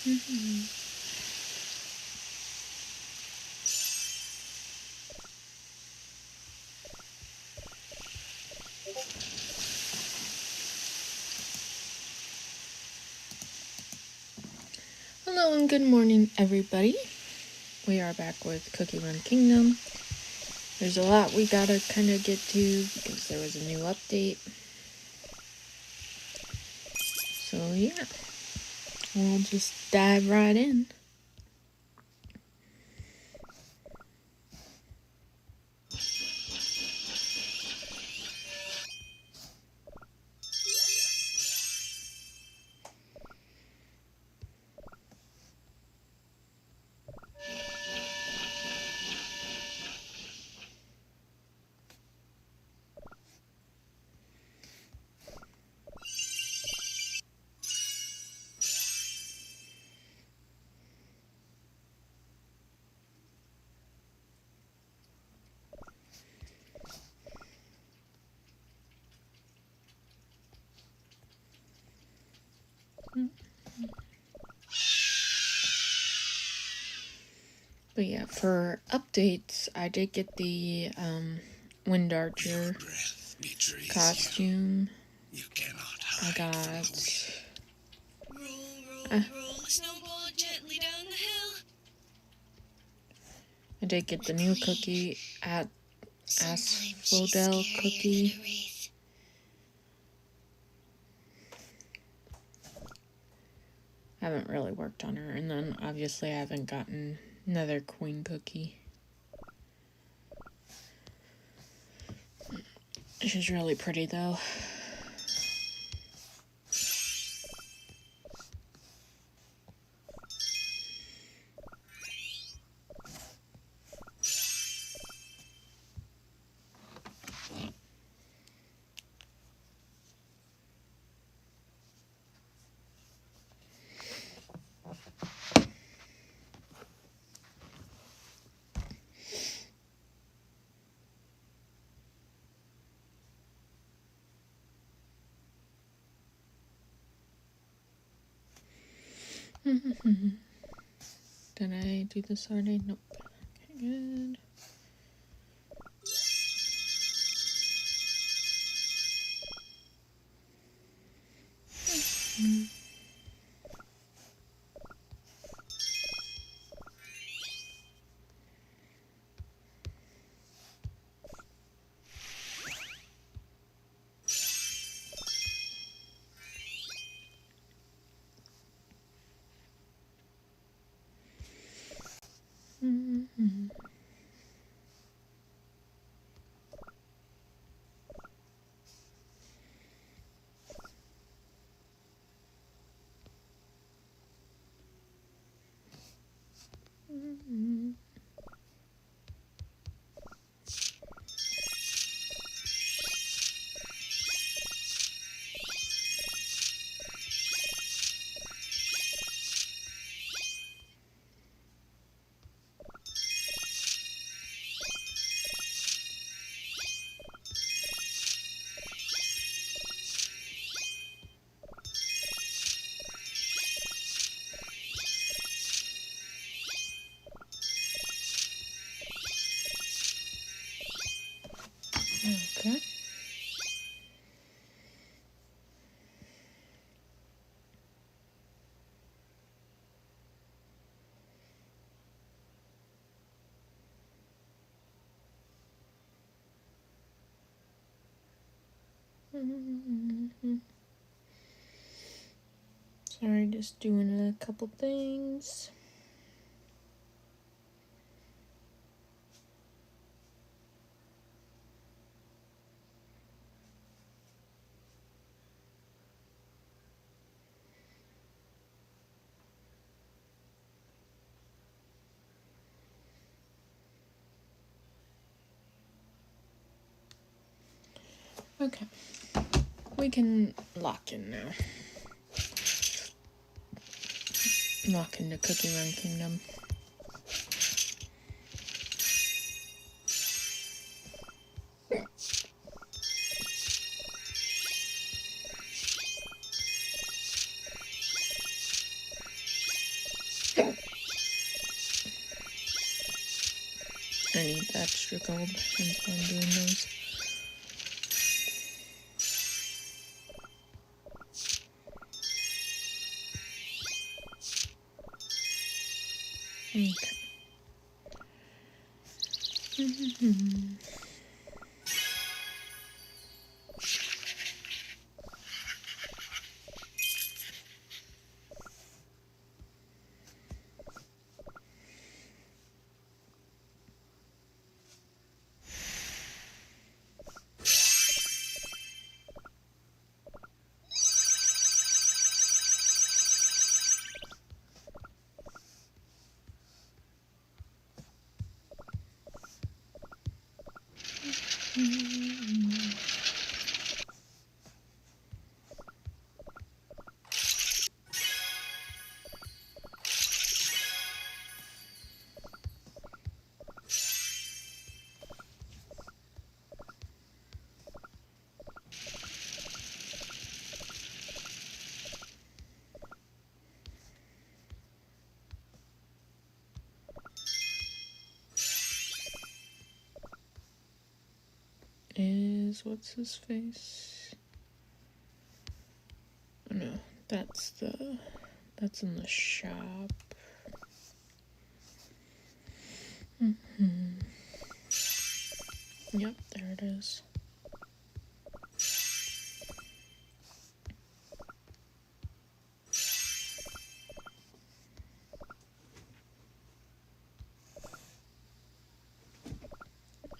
Hello and good morning, everybody. We are back with Cookie Run Kingdom. There's a lot we gotta kind of get to because there was a new update. So yeah, we'll just dive right in. But yeah, for updates, I did get the Wind Archer costume. I got snowball gently down the hill. I did get the new cookie at Asphodel cookie. I haven't really worked on her, and then obviously I haven't gotten another queen cookie. She's really pretty though. Did I do this already? Nope. Okay, good. Okay. Sorry, just doing a couple things. Okay. We can lock in now. Lock into Cookie Run Kingdom. extra gold, and so I'm doing those. Okay. Is what's his face? Oh, no, that's in the shop. Yep, there it is.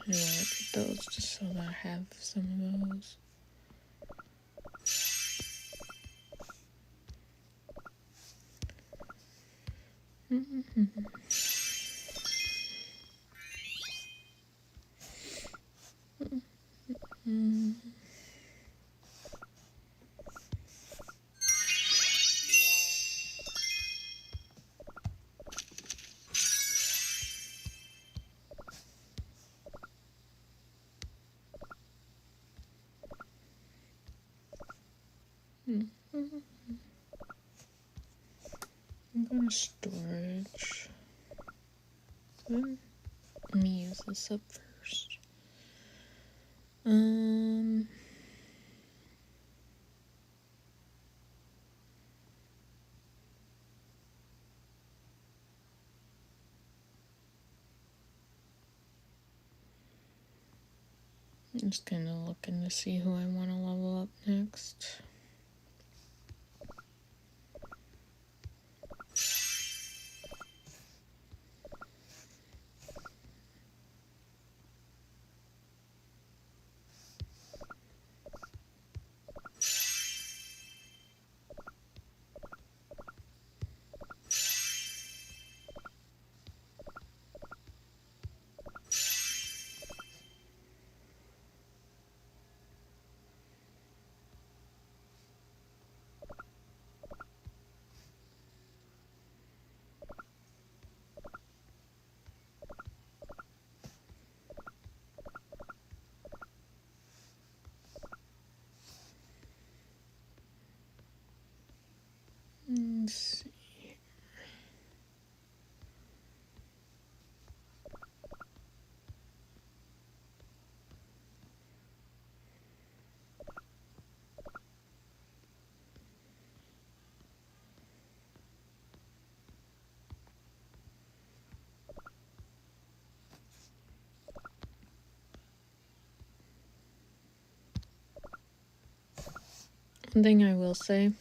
I want to get those just so that I have some of those. I'm going to storage. Let me use this up first. I'm just kind of looking to see who I want to level up next. Let's see. One thing I will say,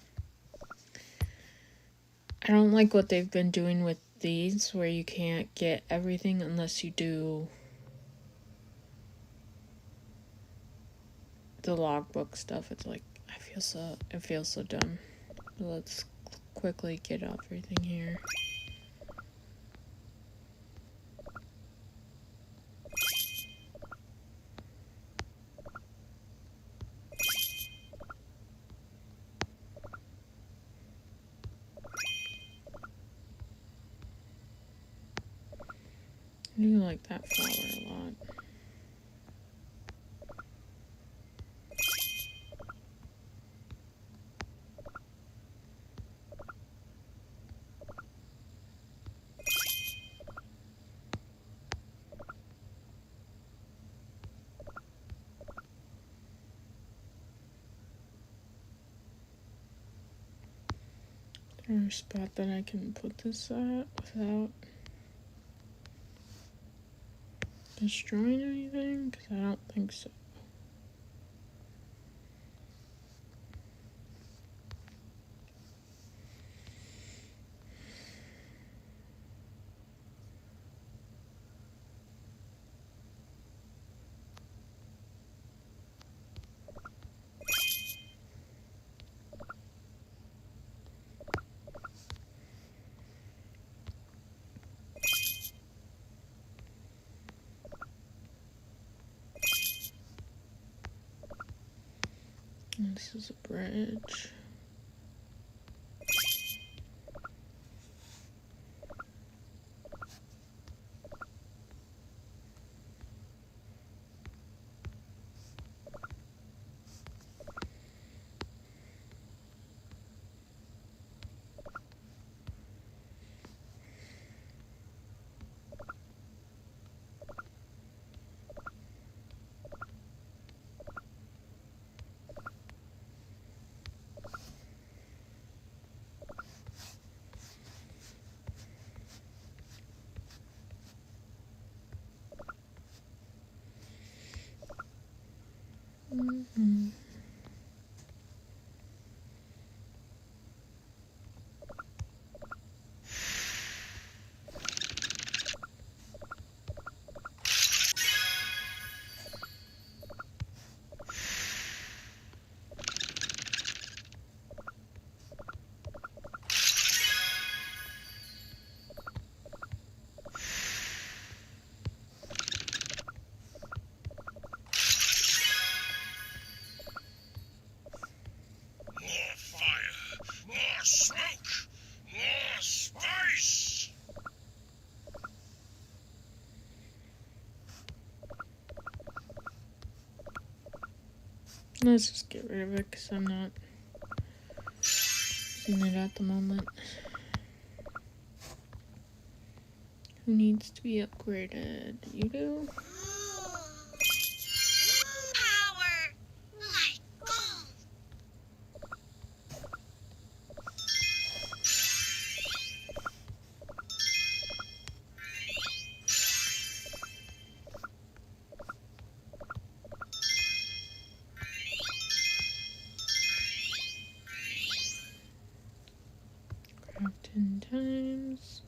I don't like what they've been doing with these, where you can't get everything unless you do the logbook stuff. It's like, it feels so dumb. Let's quickly get everything here. I do like that flower a lot. there a spot that I can put this at without destroying anything? Because I don't think so. This is a bridge. Mm-hmm. Let's just get rid of it because I'm not using it at the moment. Who needs to be upgraded? You do? Power like gold. Craft 10 times.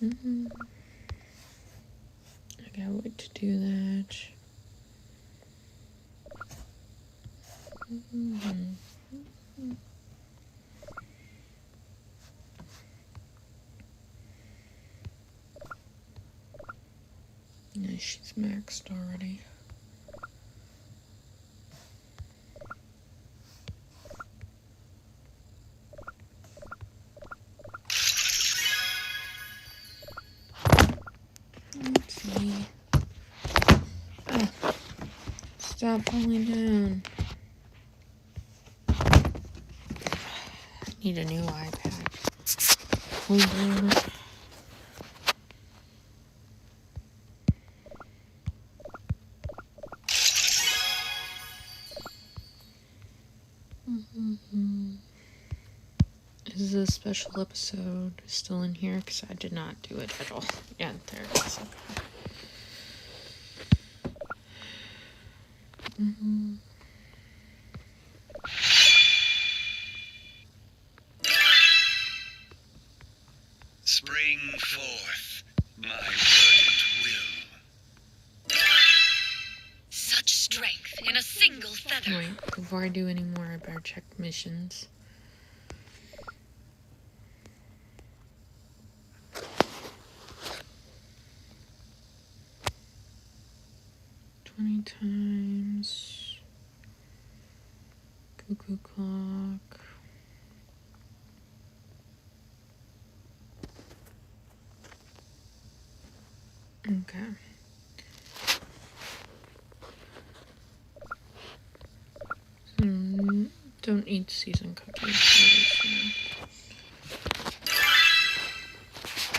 I gotta wait to do that. Yeah, she's maxed already. Let's see. Oh, stop falling down. Need a new iPad. Hold on. Is the special episode still in here? Because I did not do it at all. Yeah, there it is. Okay. Spring forth, my verdant will. Such strength in a single feather. Wait, before I do any more, I better check missions. Times. Cuckoo clock. Okay. Don't eat seasoned cookies.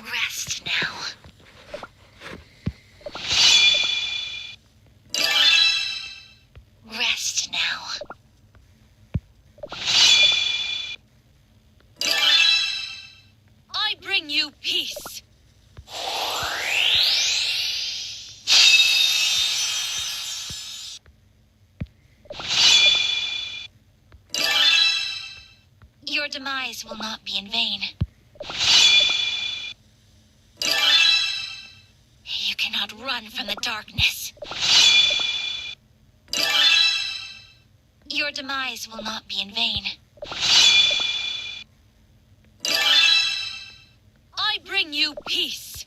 Rest now. Rest now. I bring you peace. Your demise will not be in vain. You cannot run from the darkness. Your demise will not be in vain. I bring you peace.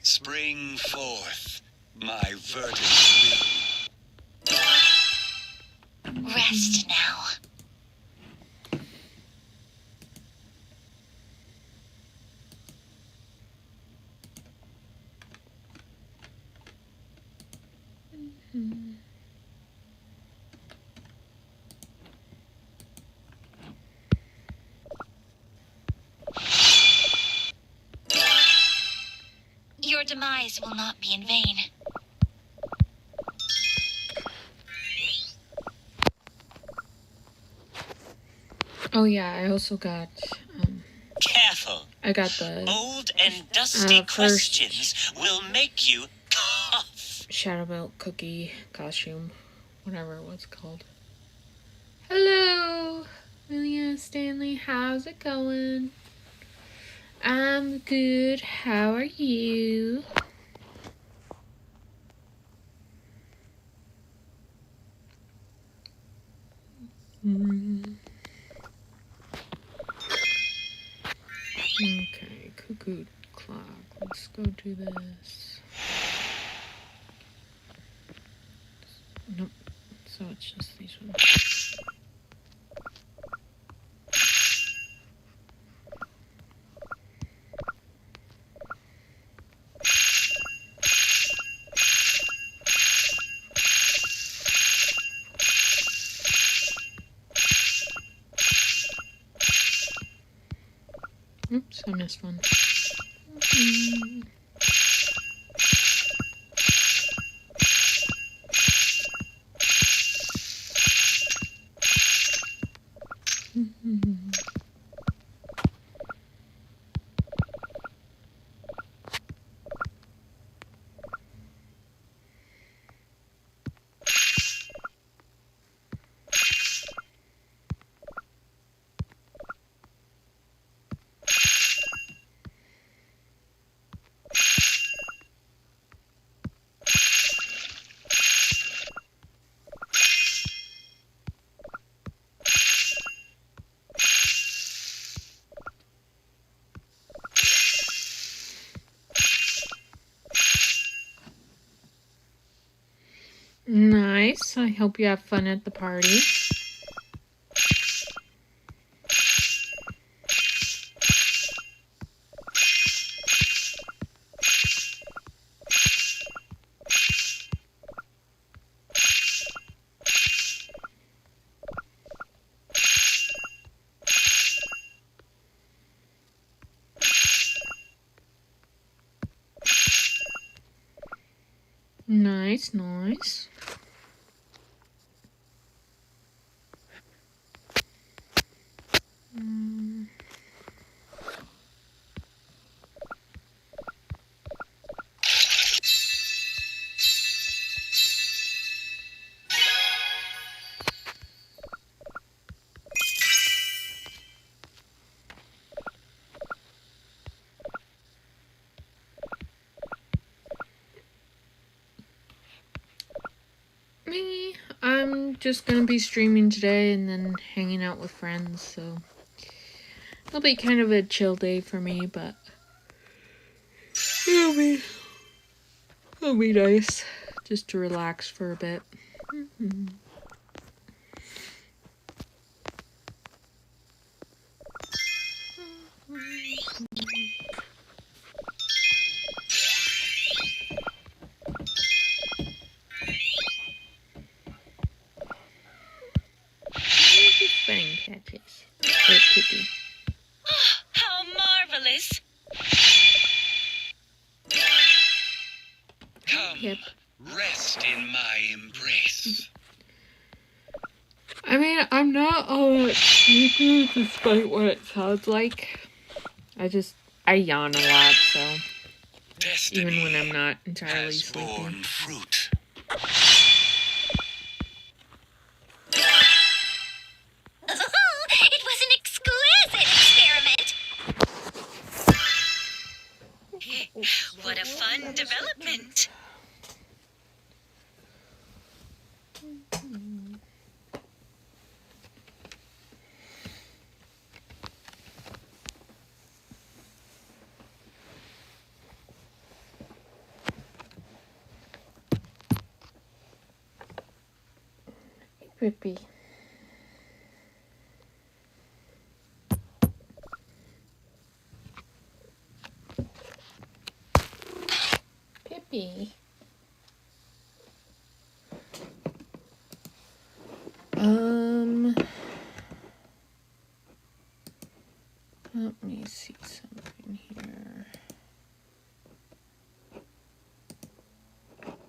Spring forth, my verdant will. Rest now. Your demise will not be in vain. Oh yeah, I also got Careful. I got the Old and dusty first questions will make you cough. Shadow Belt cookie costume, whatever it was called. Hello, Amelia Stanley. How's it going? I'm good. How are you? Okay, cuckoo clock. Let's go do this. Nope. So it's just these ones. Oops, I missed one. Nice. I hope you have fun at the party. Nice, nice. Me, I'm just gonna be streaming today and then hanging out with friends, so it'll be kind of a chill day for me, but it'll be nice just to relax for a bit. Spinning patches. Or Pippi. How marvelous! Come, Yep. rest in my embrace. I mean, I'm not all that sleepy despite what it sounds like. I yawn a lot, so Destiny even when I'm not entirely has sleepy. borne fruit. It was an exquisite experiment! What a fun development! Pippi. Pippi. Let me see something here.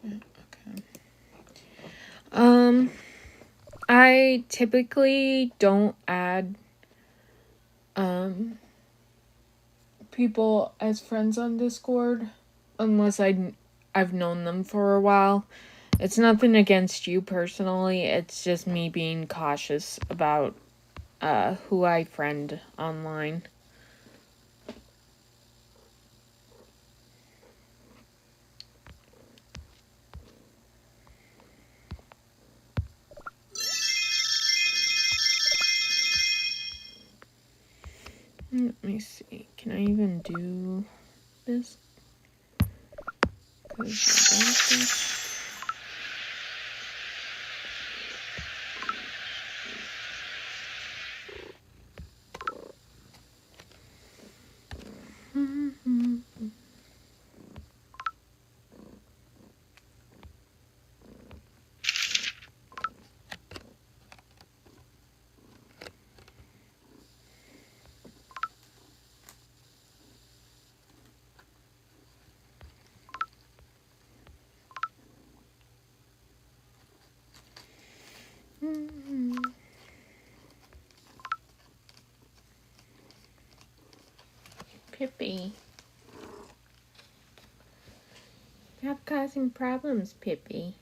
Yeah, okay. I typically don't add people as friends on Discord unless I've known them for a while. It's nothing against you personally. It's just me being cautious about who I friend online. Let me see. Can I even do this? 'Cause I don't think... Pippi. Stop causing problems, Pippi.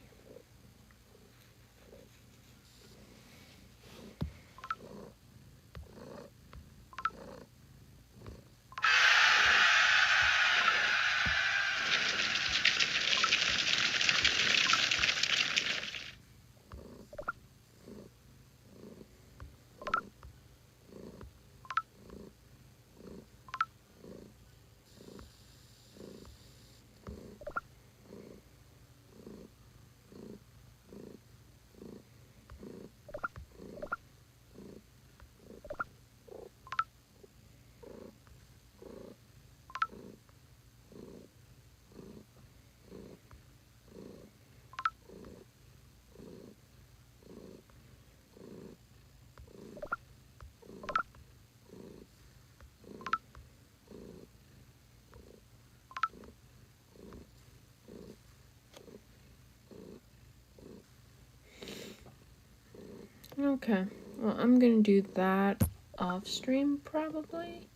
Okay, well, I'm gonna do that off stream probably.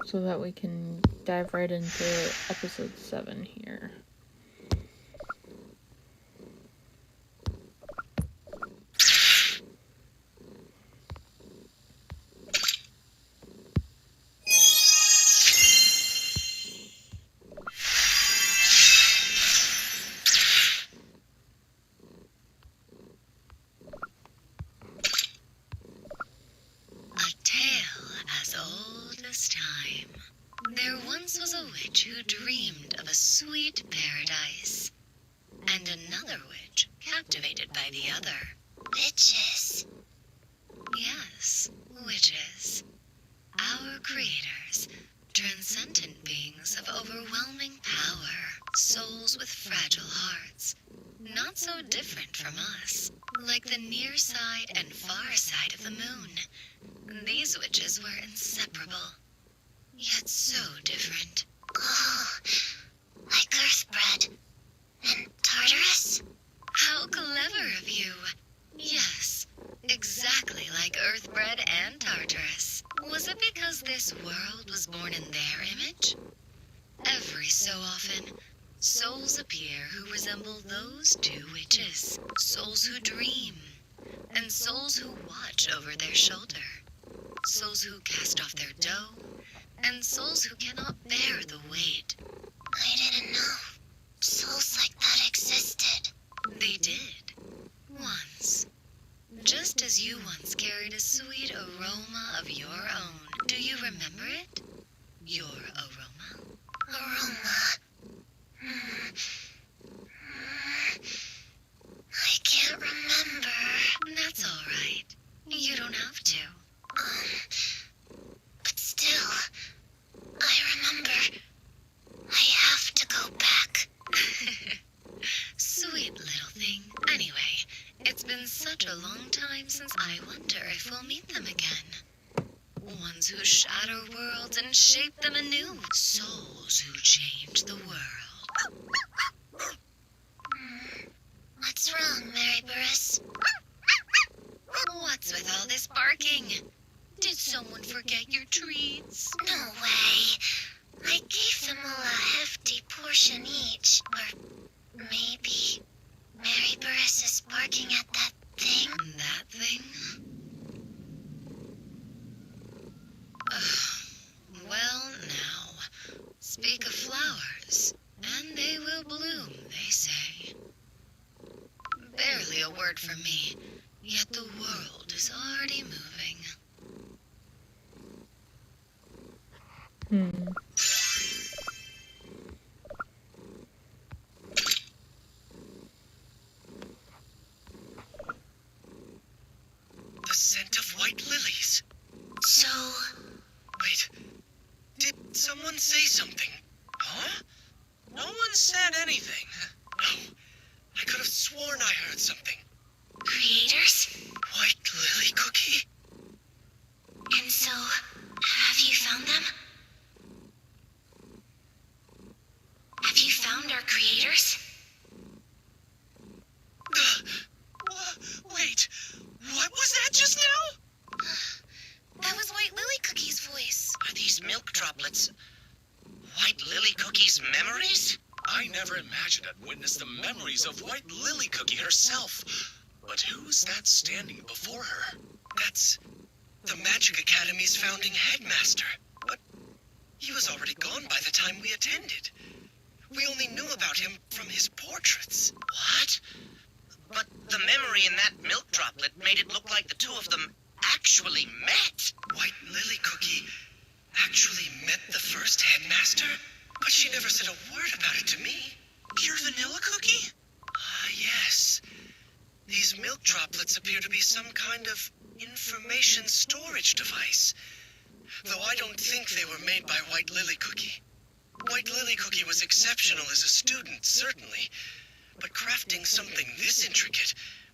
So that we can dive right into episode 7 here. A tale as old as time. There once was a witch who dreamed of a sweet paradise, and another witch captivated by the other. Witches? Yes, witches. Our creators, transcendent beings of overwhelming power, souls with fragile hearts, not so different from us, like the near side and far side of the moon. These witches were inseparable, yet so different. Oh, like Earthbred and Tartarus? How clever of you! Yes, exactly like Earthbred and Tartarus. Was it because this world was born in their image? Every so often, souls appear who resemble those two witches. Souls who dream, and souls who watch over their shoulder. Souls who cast off their dough, and souls who cannot bear the weight. I didn't know souls like that existed. They did. Once. Just as you once carried a sweet aroma of your own. Do you remember it? Your aroma? Aroma. I can't remember. That's all right. You don't have to. But still, I remember. I have to go back. Sweet little thing. Anyway, it's been such a long time since I wonder if we'll meet them again. Ones who shatter worlds and shape them anew. Souls who change the world. What's wrong, Mary Burris? What's with all this barking? Did someone forget your treats? No way. I gave them all a hefty portion each. Or maybe Mary Burris is barking at that thing. That thing? Well, now, speak of flowers, and they will bloom, they say. Barely a word from me, yet the world is already moving. The scent of white lilies. So, Wait, did someone say something? Huh? No one said anything. No, I could have sworn I heard something. creators? White lily cookie? And so, have you found them? Have you found our creators? Wait, what was that just now? That was White Lily Cookie's voice. Are these milk droplets White Lily Cookie's memories? I never imagined I'd witness the memories of White Lily Cookie herself. But who's that standing before her? That's the Magic Academy's founding headmaster. But he was already gone by the time we attended. We only knew about him from his portraits. What? But the memory in that milk droplet made it look like the two of them actually met. White Lily Cookie actually met the first headmaster? But she never said a word about it to me. Pure vanilla cookie? Ah, yes. These milk droplets appear to be some kind of information storage device. Though I don't think they were made by White Lily Cookie. White Lily Cookie was exceptional as a student, certainly. But crafting something this intricate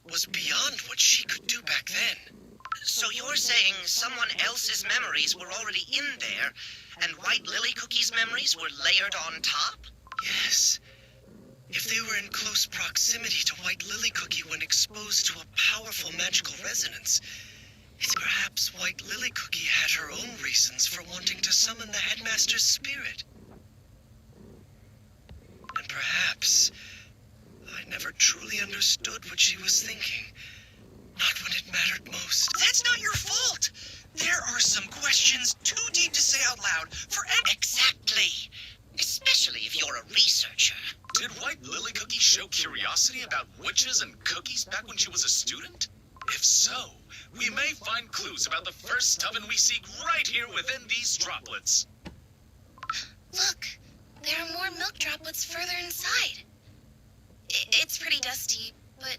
was beyond what she could do back then. So you're saying someone else's memories were already in there, and White Lily Cookie's memories were layered on top? Yes. If they were in close proximity to White Lily Cookie when exposed to a powerful magical resonance, it's perhaps White Lily Cookie had her own reasons for wanting to summon the headmaster's spirit. And perhaps I never truly understood what she was thinking. Not when it mattered most. That's not your fault. There are some questions too deep to say out loud for Exactly. Especially if you're a researcher. Did White Lily Cookie show curiosity about witches and cookies back when she was a student? If so, we may find clues about the first stubbin we seek right here within these droplets. Look, there are more milk droplets further inside. It's pretty dusty, but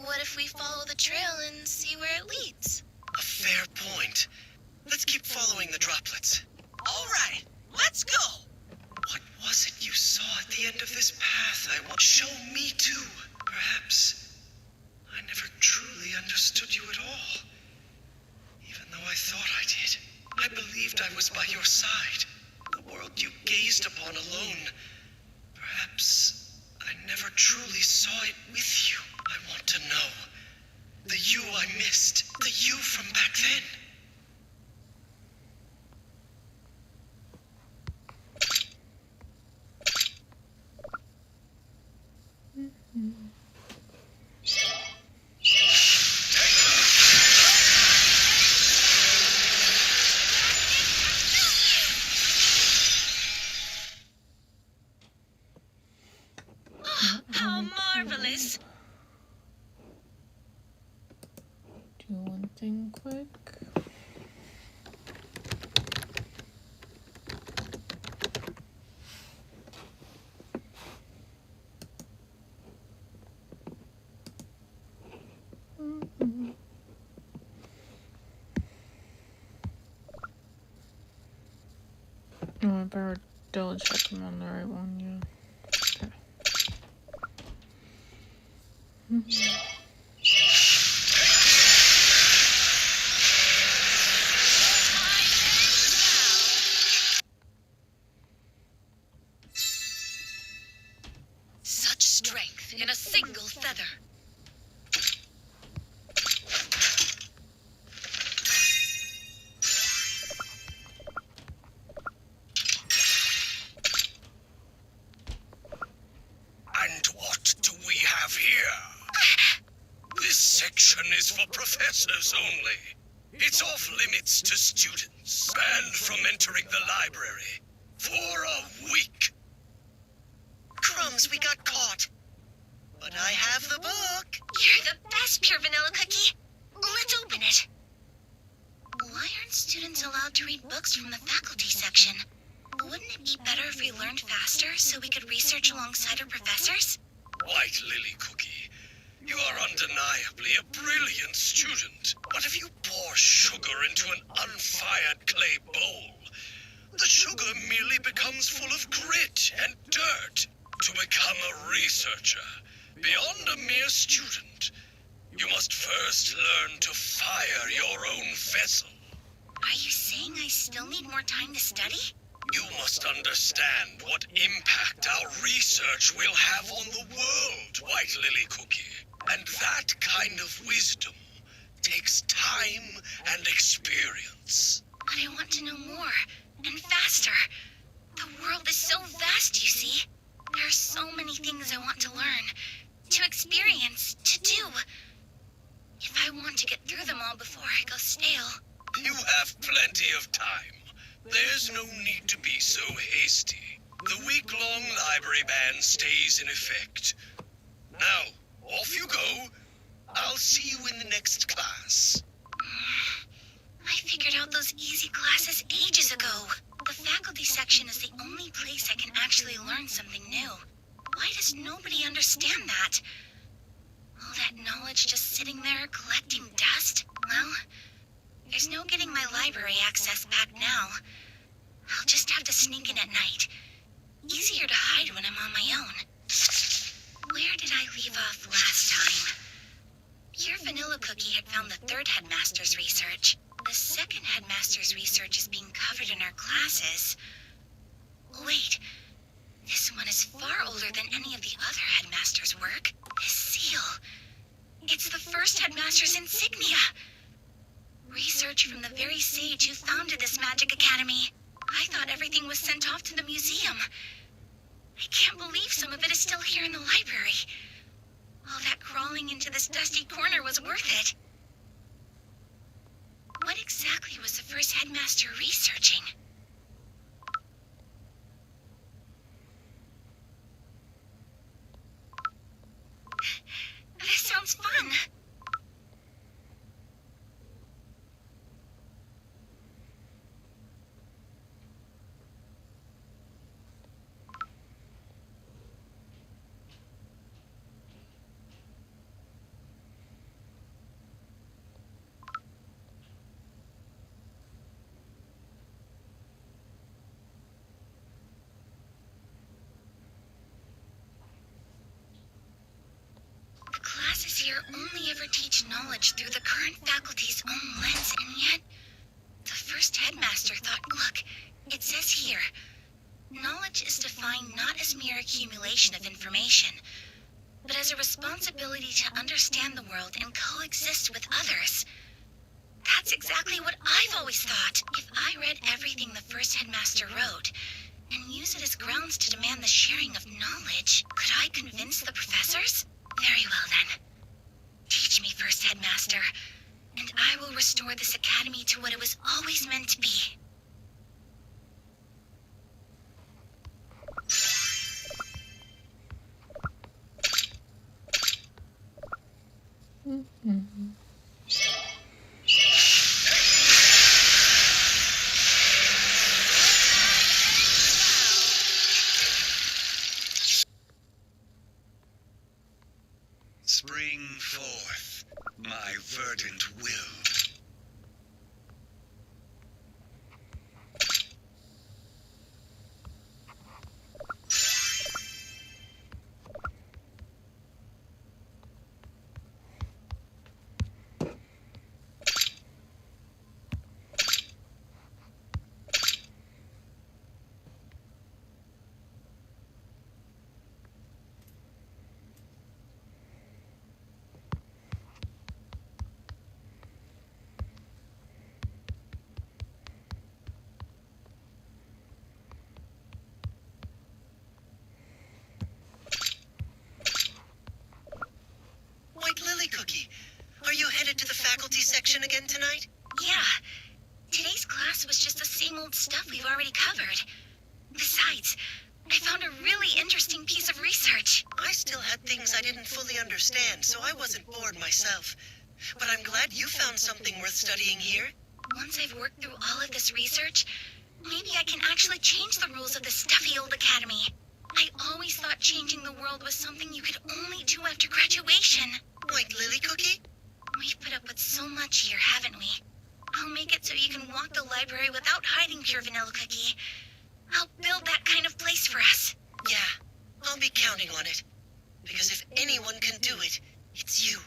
what if we follow the trail and see where it leads? A fair point. Let's keep following the droplets. All right, let's go. What was it you saw at the end of this path? I want show me too. Perhaps I never truly understood you at all. Even though I thought I did. I believed I was by your side. The world you gazed upon alone. Perhaps I never truly saw it with you. I want to know. The you I missed. The you from back then. Oh, how marvelous! Do one thing quick. Oh, I better double check I'm on the right one, yeah. Okay. Such strength in a single feather. And what do we have here? This section is for professors only. It's off limits to students. Banned from entering the library for a week. Crumbs, we got caught. But I have the book. You're the best, Pure Vanilla Cookie. Let's open it. Why aren't students allowed to read books from the faculty section? Wouldn't it be better if we learned faster so we could research alongside our professors? White Lily Cookie, you are undeniably a brilliant student. But if you pour sugar into an unfired clay bowl, the sugar merely becomes full of grit and dirt. To become a researcher, beyond a mere student, you must first learn to fire your own vessel. Are you saying I still need more time to study? You must understand what impact our research will have on the world, White Lily Cookie. And that kind of wisdom takes time and experience. But I want to know more, and faster. The world is so vast, you see. There are so many things I want to learn, to experience, to do. If I want to get through them all before I go stale. You have plenty of time. There's no need to be so hasty. The week-long library ban stays in effect. Now, off you go. I'll see you in the next class. I figured out those easy classes ages ago. The faculty section is the only place I can actually learn something new. Why does nobody understand that? All that knowledge just sitting there collecting dust? Well, there's no getting my library access back now. I'll just have to sneak in at night. Easier to hide when I'm on my own. Where did I leave off last time? Pure Vanilla Cookie had found the third headmaster's research. The second headmaster's research is being covered in our classes. Wait, this one is far older than any of the other headmaster's work. This seal. It's the first headmaster's insignia. Research from the very sage who founded this magic academy. I thought everything was sent off to the museum. I can't believe some of it is still here in the library. All that crawling into this dusty corner was worth it. What exactly was the first headmaster researching? This sounds fun. here only ever teach knowledge through the current faculty's own lens, and yet the first headmaster thought, look, it says here, knowledge is defined not as mere accumulation of information, but as a responsibility to understand the world and coexist with others. That's exactly what I've always thought. If I read everything the first headmaster wrote, and use it as grounds to demand the sharing of knowledge, could I convince the professors? Very well then. Teach me, first headmaster, and I will restore this academy to what it was always meant to be. Spring forth, my verdant will. White Lily Cookie, are you headed to the faculty section again tonight? Yeah, today's class was just the same old stuff we've already covered. Besides, I found a really interesting piece of research. I still had things I didn't fully understand, so I wasn't bored myself. But I'm glad you found something worth studying here. Once I've worked through all of this research, maybe I can actually change the rules of this stuffy old academy. I always thought changing the world was something you could only do after graduation. White Lily Cookie? We've put up with so much here, haven't we? I'll make it so you can walk the library without hiding, Pure Vanilla Cookie. I'll build that kind of place for us. Yeah, I'll be counting on it. Because if anyone can do it, it's you.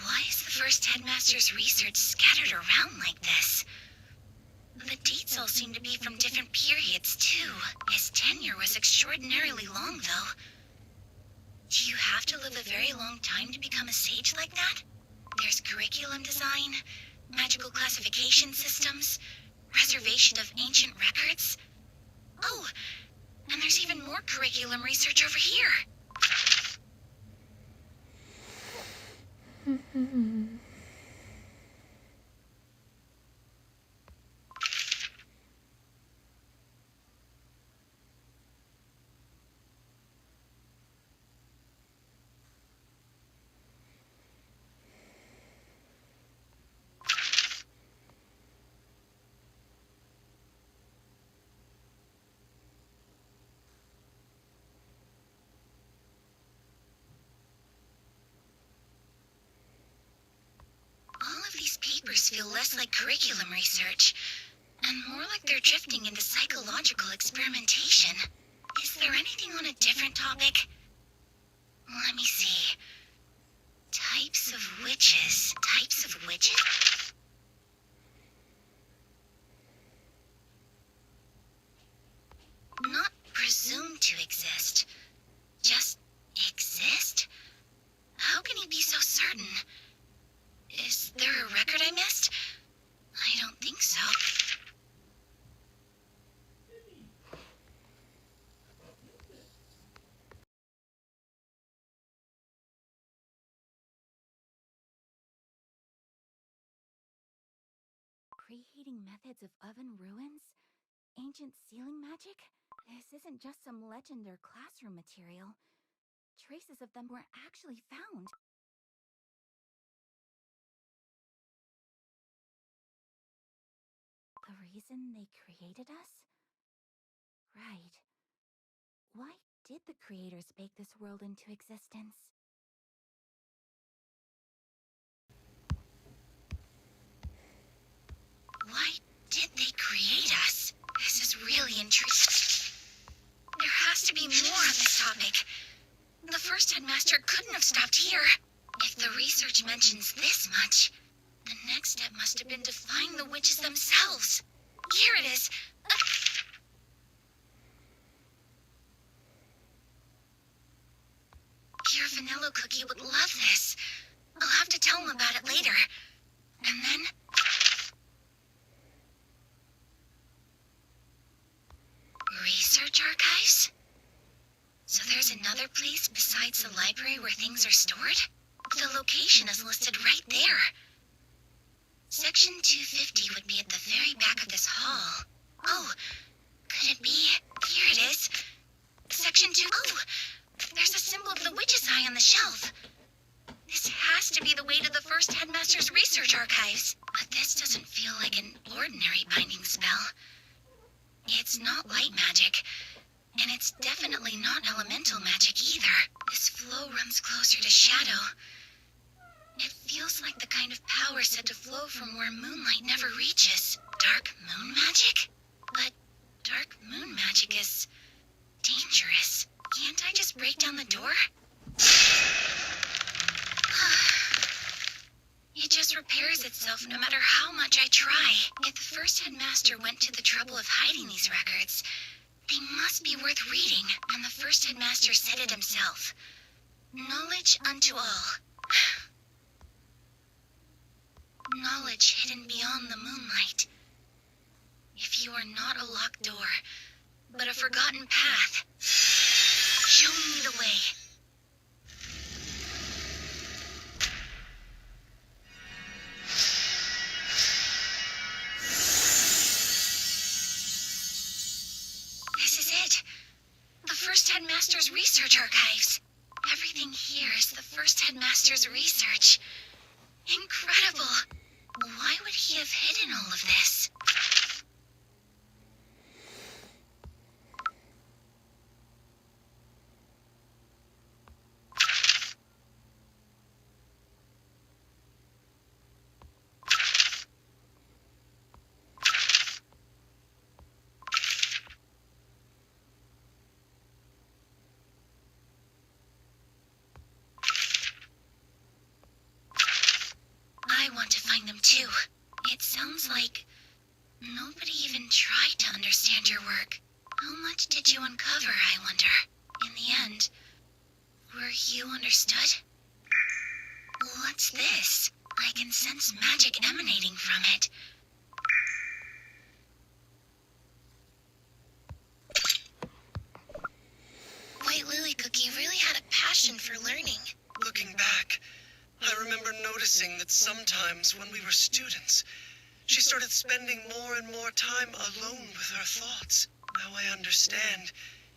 Why is the first headmaster's research scattered around like this? The dates all seem to be from different periods, too. His tenure was extraordinarily long, though. Do you have to live a very long time to become a sage like that? There's curriculum design, magical classification systems, preservation of ancient records. Oh, and there's even more curriculum research over here. All of these papers feel less like curriculum research, and more like they're drifting into psychological experimentation. Is there anything on a different topic? Let me see. Types of witches. Types of witches? Not presumed to exist. Just exist? How can he be so certain? Is there a record I missed? I don't think so. Preheating methods of oven ruins? Ancient sealing magic? This isn't just some legend or classroom material. Traces of them were actually found. The reason they created us? Right. Why did the creators bake this world into existence? Why did they create us? This is really intriguing. There has to be more on this topic. The first headmaster couldn't have stopped here. If the research mentions this much, the next step must have been to find the witches themselves. Here it is. Your vanilla cookie would love this. I'll have to tell him about it later. And then... Research archives? So there's another place besides the library where things are stored? The location is listed right there. Section 250 would be at the very back of this hall. Oh, could it be? Here it is. Section 2... Oh, there's a symbol of the witch's eye on the shelf. This has to be the way to the first headmaster's research archives. But this doesn't feel like an ordinary binding spell. It's not light magic, and it's definitely not elemental magic either. This flow runs closer to shadow. It feels like the kind of power said to flow from where moonlight never reaches. Dark moon magic? But dark moon magic is dangerous. Can't I just break down the door? It just repairs itself no matter how much I try. If the first headmaster went to the trouble of hiding these records, they must be worth reading. And the first headmaster said it himself. Knowledge unto all. Knowledge hidden beyond the moonlight. If you are not a locked door, but a forgotten path, show me the way. This is it. The first headmaster's research archives. Everything here is the first headmaster's research. Incredible. Why would he have hidden all of this? I want to find them too. It sounds like nobody even tried to understand your work. How much did you uncover, I wonder? In the end, were you understood? What's this? I can sense magic emanating from it. White Lily Cookie really had a passion for learning. Looking back, I remember noticing that sometimes when we were students, she started spending more and more time alone with her thoughts. Now I understand.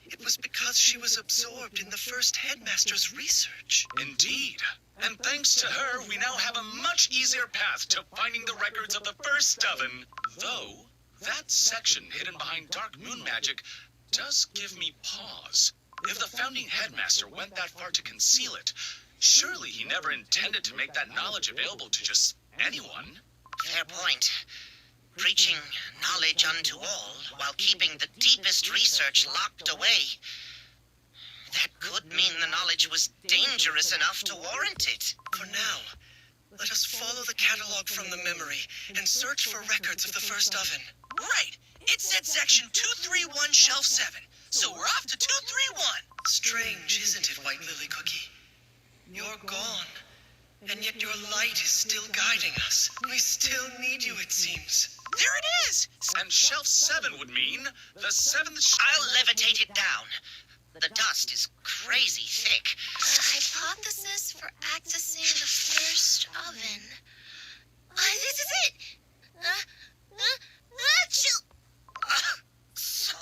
It was because she was absorbed in the first headmaster's research. Indeed. And thanks to her, we now have a much easier path to finding the records of the first oven. Though, that section hidden behind dark moon magic does give me pause. If the founding headmaster went that far to conceal it, surely he never intended to make that knowledge available to just anyone. Fair point. Preaching knowledge unto all while keeping the deepest research locked away. That could mean the knowledge was dangerous enough to warrant it. For now, let us follow the catalog from the memory and search for records of the first oven. Right! It said section 231, shelf 7. So we're off to 231. Strange, isn't it, White Lily Cookie? You're gone, and yet your light is still guiding us. We still need you, it seems. There it is! And shelf 7 would mean the 7th... I'll levitate it down. The dust is crazy thick. Hypothesis for accessing the first oven. This is it! So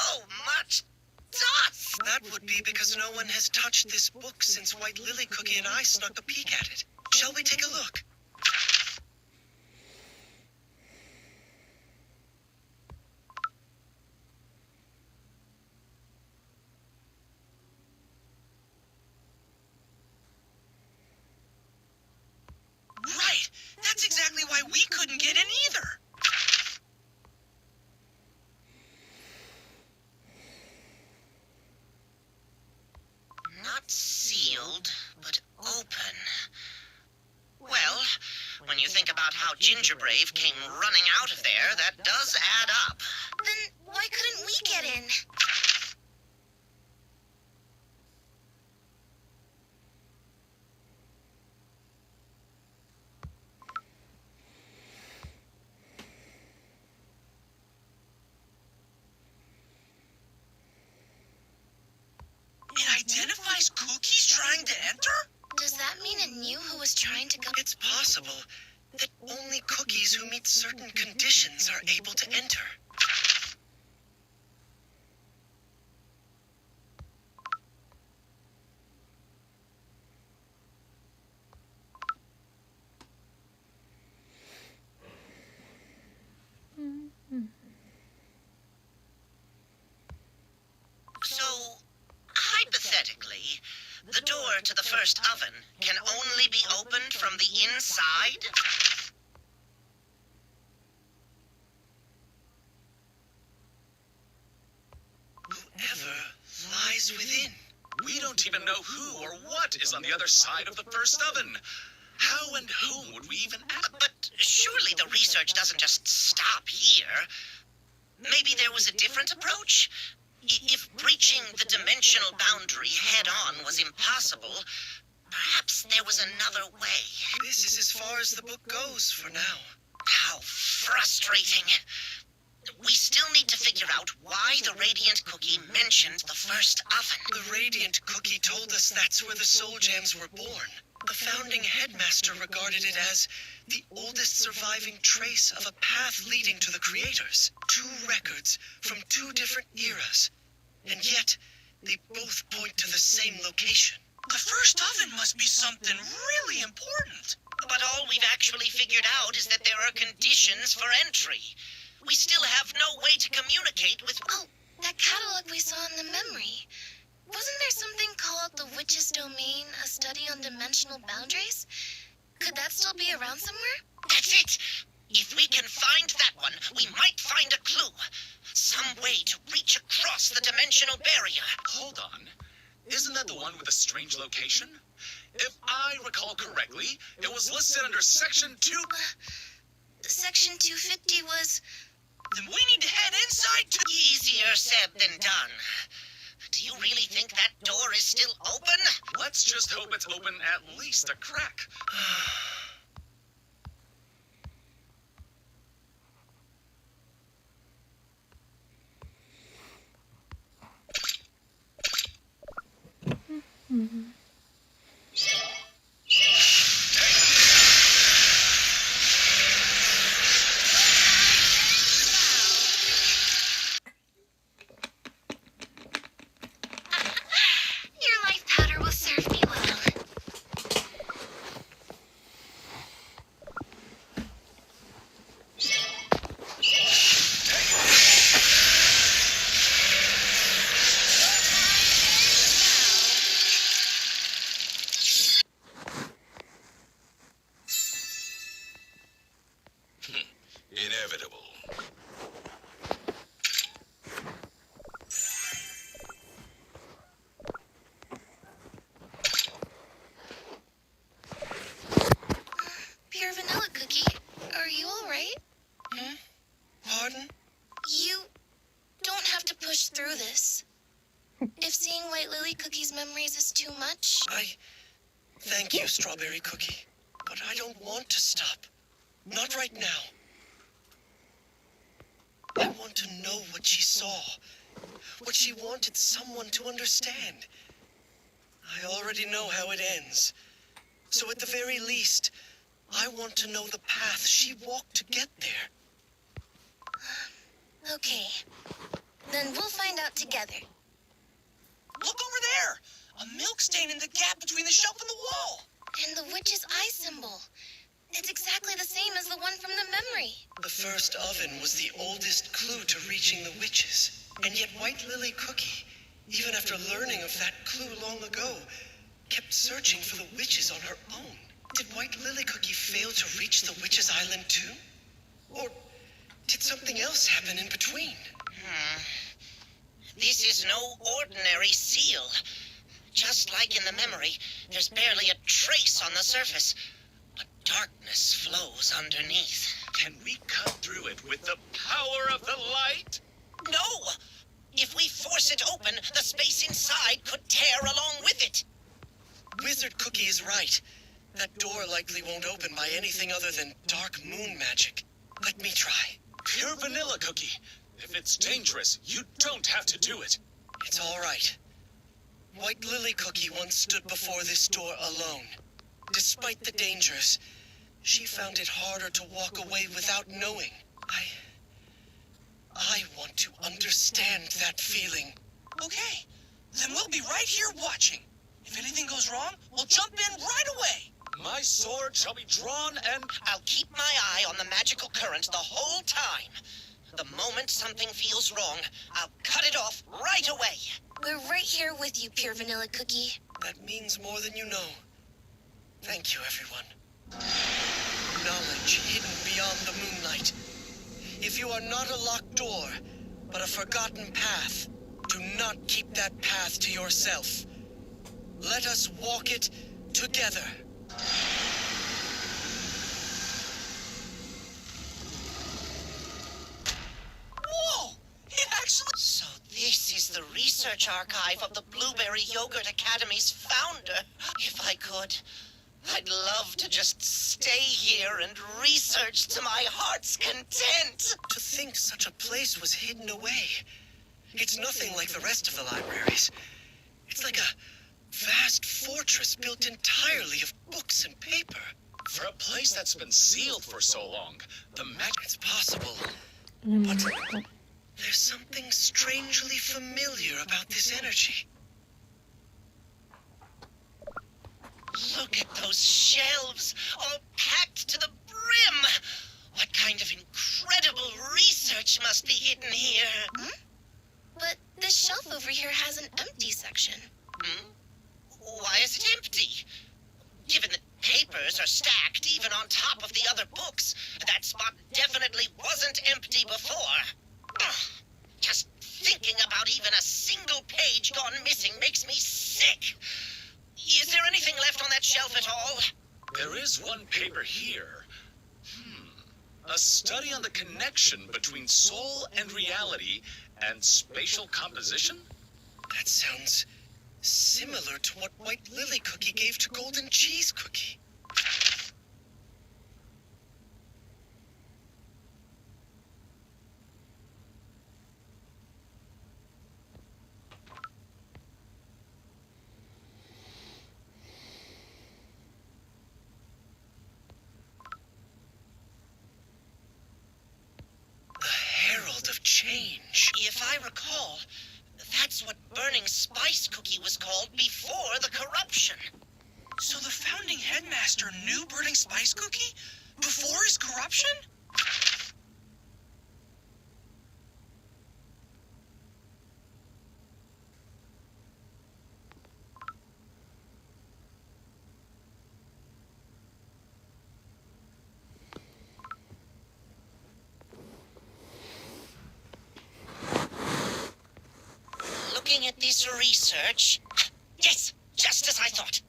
much dust! That would be because no one has touched this book since White Lily Cookie and I snuck a peek at it. Shall we take a look? Right! That's exactly why we couldn't get in either! Not sealed, but open. how Gingerbrave came running out of there, that does add up. Then why couldn't we get in? It identifies cookies trying to enter? Does that mean it knew who was trying to go? It's possible that only cookies who meet certain conditions are able to enter. So, hypothetically, the door to the first oven can only be opened from the inside? Whoever lies within. We don't even know who or what is on the other side of the first oven. How and whom would we even ask? But surely the research doesn't just stop here. Maybe there was a different approach? If breaching the dimensional boundary head-on was impossible, perhaps there was another way. This is as far as the book goes for now. How frustrating. We still need to figure out why the Radiant Cookie mentioned the first oven. The Radiant Cookie told us that's where the Soul Gems were born. The founding headmaster regarded it as the oldest surviving trace of a path leading to the creators. 2 records from 2 different eras. And yet, they both point to the same location. The first oven must be something really important. But all we've actually figured out is that there are conditions for entry. We still have no way to communicate with... Oh, that catalog we saw in the memory. Wasn't there something called The Witch's Domain, a study on dimensional boundaries? Could that still be around somewhere? That's it! If we can find that one, we might find a clue. Some way to reach across the dimensional barrier. Hold on. Isn't that the one with the strange location? If I recall correctly, it was listed under Section 2... Section 250 was... Then we need to head inside to... Easier said than done. Do you really think that door is still open? Let's just hope it's open at least a crack. Your life powder will serve me well. Inevitable. Pure vanilla cookie, are you alright? Pardon? You don't have to push through this. If seeing White Lily Cookie's memories is too much, Thank you, Strawberry Cookie. But I don't want to stop. Not right now. I want to know what she saw. What she wanted someone to understand. I already know how it ends. So at the very least, I want to know the path she walked to get there. okay. Then we'll find out together. Look over there! A milk stain in the gap between the shelf and the wall! And the witch's eye symbol. It's exactly the same as the one from the memory. The first oven was the oldest clue to reaching the witches. And yet White Lily Cookie, even after learning of that clue long ago, kept searching for the witches on her own. Did White Lily Cookie fail to reach the witches' island too? Or did something else happen in between? This is no ordinary seal. Just like in the memory, there's barely a trace on the surface. But Darkness flows underneath. Can we cut through it with the power of the light? No! If we force it open, the space inside could tear along with it. Wizard Cookie is right. That door likely won't open by anything other than dark moon magic. Let me try. Pure vanilla cookie. If it's dangerous, you don't have to do it. It's all right. White Lily Cookie once stood before this door alone. Despite the dangers, she found it harder to walk away without knowing. I want to understand that feeling. Okay, then we'll be right here watching. If anything goes wrong, we'll jump in right away. My sword shall be drawn and... I'll keep my eye on the magical current the whole time. The moment something feels wrong, I'll cut it off right away. We're right here with you, Pure Vanilla Cookie. That means more than you know. Thank you, everyone. Knowledge hidden beyond the moonlight. If you are not a locked door, but a forgotten path, do not keep that path to yourself. Let us walk it together. Whoa! It actually... So this is the research archive of the Blueberry Yogurt Academy's founder. If I could, I'd love to just stay here and research to my heart's content. To think such a place was hidden away. It's nothing like the rest of the libraries. It's like a vast fortress built entirely of books and paper. For a place that's been sealed for so long, the magic... It's possible, but there's something strangely familiar about this energy. Look at those shelves, all packed to the brim. What kind of incredible research must be hidden here? But this shelf over here has an empty section. Why is it empty? Given that papers are stacked even on top of the other books, that spot definitely wasn't empty before. Ugh, just thinking about even a single page gone missing makes me sick. Is there anything left on that shelf at all? There is one paper here. A study on the connection between soul and reality and spatial composition? That sounds similar to what White Lily Cookie gave to Golden Cheese Cookie. The Herald of Change. If I recall, that's what Burning Spice Cookie was called before the corruption. So the founding headmaster knew Burning Spice Cookie? Before his corruption? Looking at this research... Yes, just as I thought.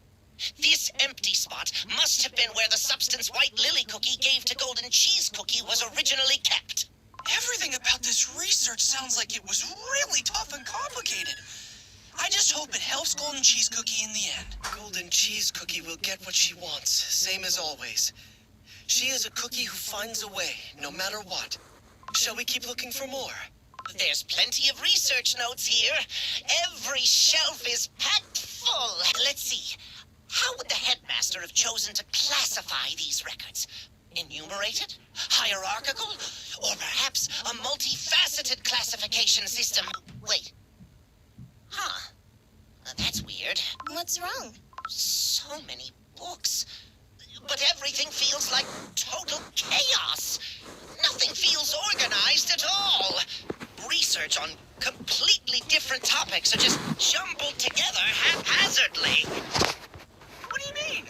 This empty spot must have been where the substance White Lily Cookie gave to Golden Cheese Cookie was originally kept. Everything about this research sounds like it was really tough and complicated. I just hope it helps Golden Cheese Cookie in the end. Golden Cheese Cookie will get what she wants, same as always. She is a cookie who finds a way, no matter what. Shall we keep looking for more? There's plenty of research notes here. Every shelf is packed full. Let's see. How would the headmaster have chosen to classify these records? Enumerated? Hierarchical? Or perhaps a multifaceted classification system? Wait. Huh. That's weird. What's wrong? So many books. But everything feels like total chaos. Nothing feels organized at all. Research on completely different topics are just jumbled together haphazardly. What do you mean?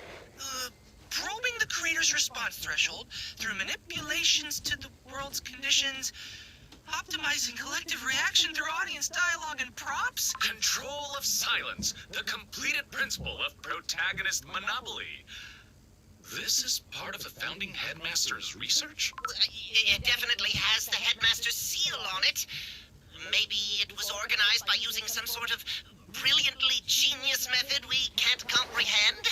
Probing the creator's response threshold through manipulations to the world's conditions, optimizing collective reaction through audience dialogue and props? Control of silence, the completed principle of protagonist monopoly. This is part of the founding headmaster's research? It definitely has the headmaster's seal on it. Maybe it was organized by using some sort of brilliantly genius method we can't comprehend?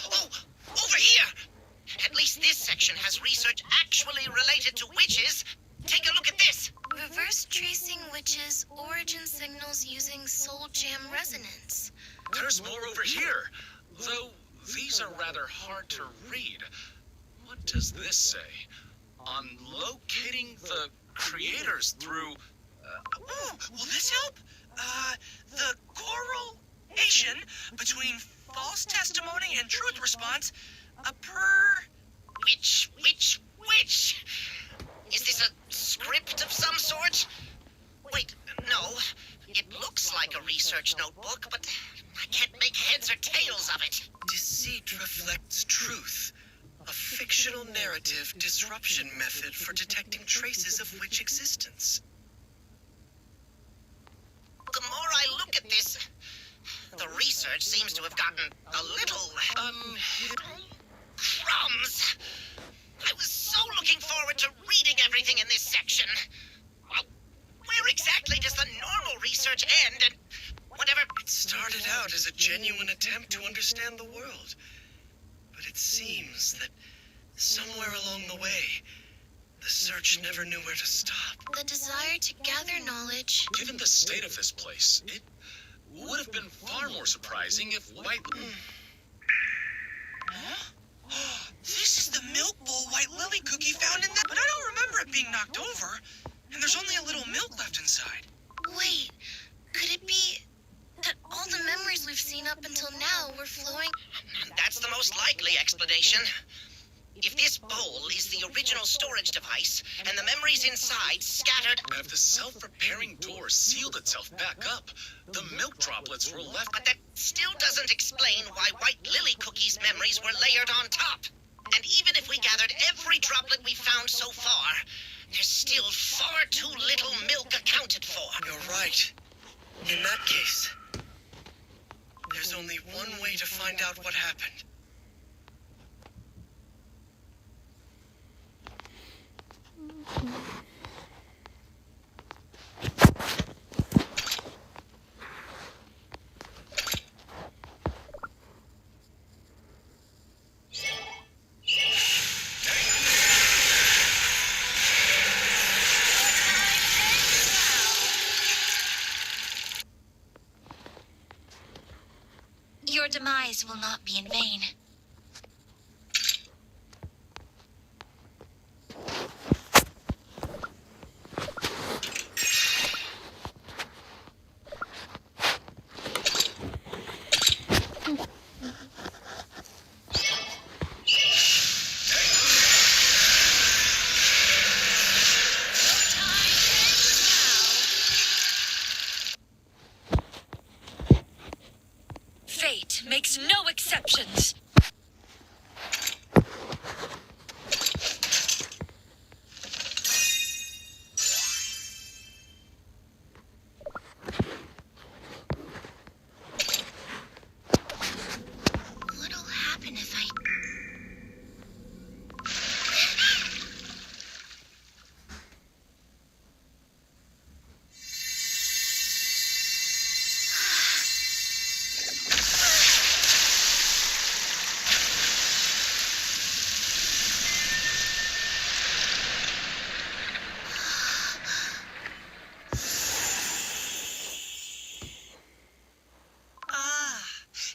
Oh, over here! At least this section has research actually related to witches. Take a look at this. Reverse tracing witches' origin signals using soul jam resonance. There's more over here, though these are rather hard to read. What does this say? On locating the creators through... Ooh, will this help? The correlation between false testimony and truth response, Which? Is this a script of some sort? Wait, no. It looks like a research notebook, but I can't make heads or tails of it. Deceit reflects truth. A fictional narrative disruption method for detecting traces of witch existence. The more I look at this, the research seems to have gotten a little, crumbs. I was so looking forward to reading everything in this section. Well, where exactly does the normal research end and whatever... It started out as a genuine attempt to understand the world. But it seems that somewhere along the way, the search never knew where to stop. The desire to gather knowledge. Given the state of this place, it would have been far more surprising if White... Huh? This is the milk bowl White Lily cookie found in the... But I don't remember it being knocked over. And there's only a little milk left inside. Wait, could it be that all the memories we've seen up until now were flowing? That's the most likely explanation. If this bowl is the original storage device, and the memories inside scattered... If the self-repairing door sealed itself back up, the milk droplets were left... But that still doesn't explain why White Lily Cookie's memories were layered on top. And even if we gathered every droplet we found so far, there's still far too little milk accounted for. You're right. In that case, there's only one way to find out what happened. Your demise will not be in vain. Fate makes no exceptions. What'll happen if I...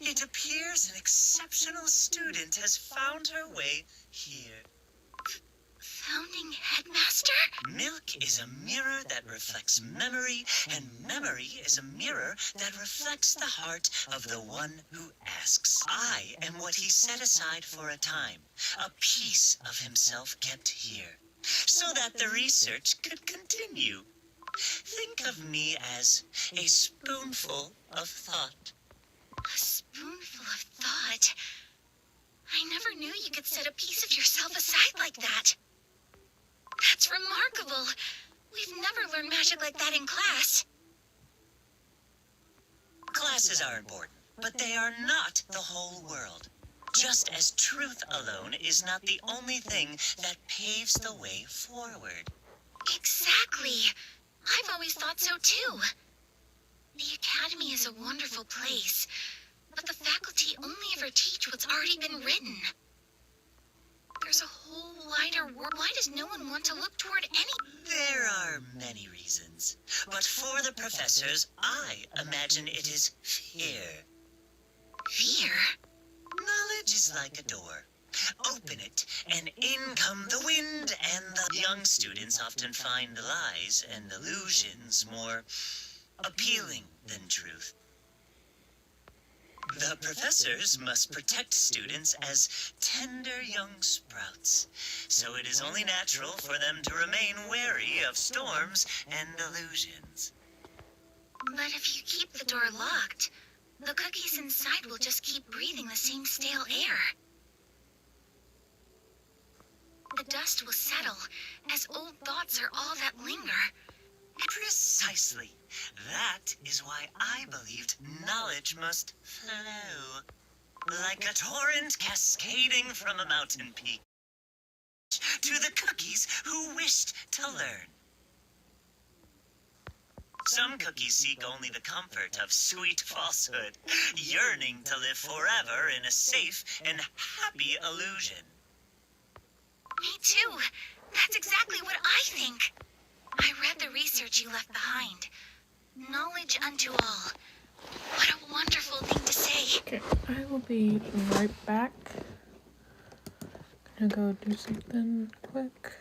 It appears an exceptional student has found her way here. Founding headmaster? Milk is a mirror that reflects memory, and memory is a mirror that reflects the heart of the one who asks. I am what he set aside for a time, a piece of himself kept here, so that the research could continue. Think of me as a spoonful of thought. A spoonful of thought. I never knew you could set a piece of yourself aside like that. That's remarkable. We've never learned magic like that in class. Classes are important, but they are not the whole world. Just as truth alone is not the only thing that paves the way forward. Exactly. I've always thought so too. The Academy is a wonderful place, but the faculty only ever teach what's already been written. There's a whole wider world. Why does no one want to look toward any? There are many reasons, but for the professors, I imagine it is fear. Fear? Knowledge is like a door. Open it, and in come the wind, and the young students often find lies and illusions more appealing than truth. The professors must protect students as tender young sprouts, so it is only natural for them to remain wary of storms and illusions. But if you keep the door locked, the cookies inside will just keep breathing the same stale air. The dust will settle, as old thoughts are all that linger. Precisely. That is why I believed knowledge must flow. Like a torrent cascading from a mountain peak to the cookies who wished to learn. Some cookies seek only the comfort of sweet falsehood, yearning to live forever in a safe and happy illusion. Me too. That's exactly what I think. I read the research you left behind. Knowledge unto all. What a wonderful thing to say. Okay, I will be right back. Gonna go do something quick.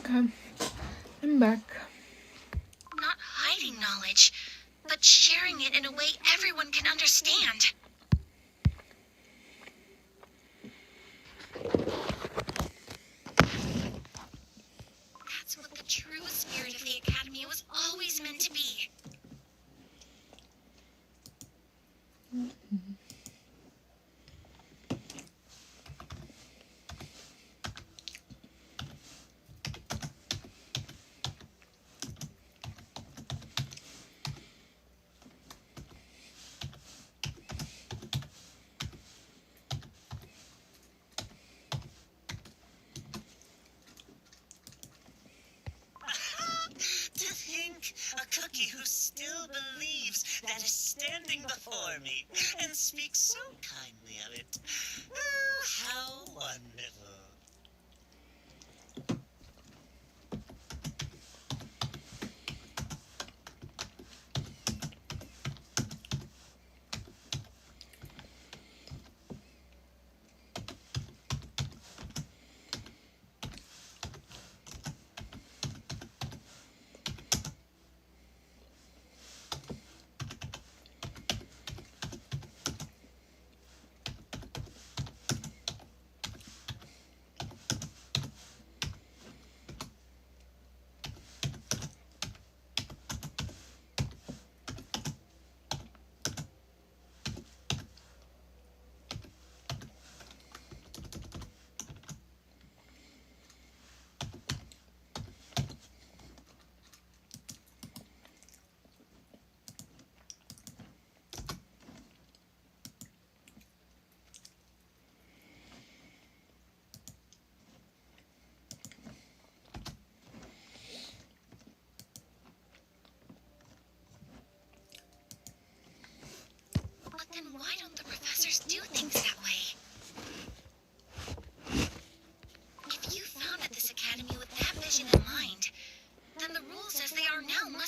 Okay, I'm back. Not hiding knowledge, but sharing it in a way everyone can understand. That's what the true spirit of the Academy was always meant to be. To think a cookie who still believes that is standing before me and speaks so kindly of it. Oh, how wonderful.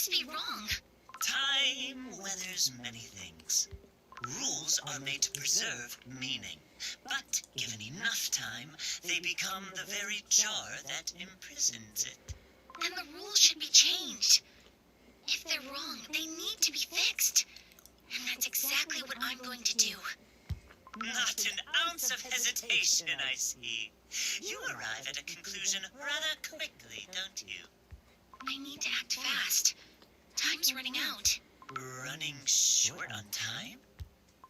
must be wrong. Time weathers many things. Rules are made to preserve meaning, but given enough time, they become the very jar that imprisons it. Then the rules should be changed. If they're wrong, they need to be fixed. And that's exactly what I'm going to do. Not an ounce of hesitation, I see. You arrive at a conclusion rather quickly, don't you? I need to act fast. Time's running out. Running short on time?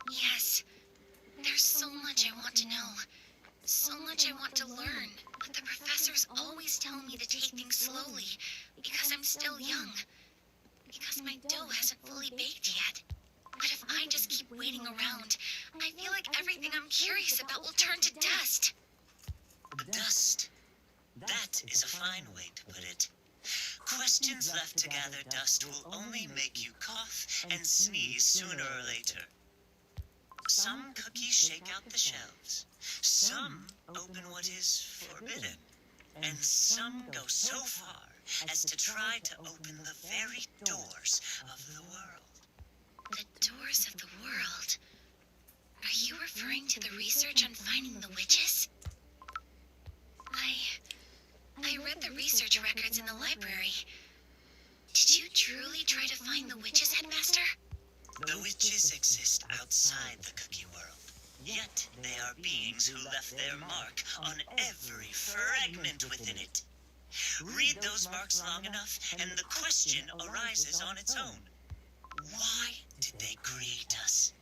Yes. There's so much I want to know. So much I want to learn. But the professors always tell me to take things slowly because I'm still young. Because my dough hasn't fully baked yet. But if I just keep waiting around, I feel like everything I'm curious about will turn to dust. Dust. That is a fine way to put it. Questions left to gather dust will only make you cough and sneeze sooner or later. Some cookies shake out the shelves. Some open what is forbidden. And some go so far as to try to open the very doors of the world. The doors of the world? Are you referring to the research on finding the witches? I read the research records in the library. Did you truly try to find the witches, Headmaster? The witches exist outside the cookie world. Yet they are beings who left their mark on every fragment within it. Read those marks long enough, and the question arises on its own. Why did they create us?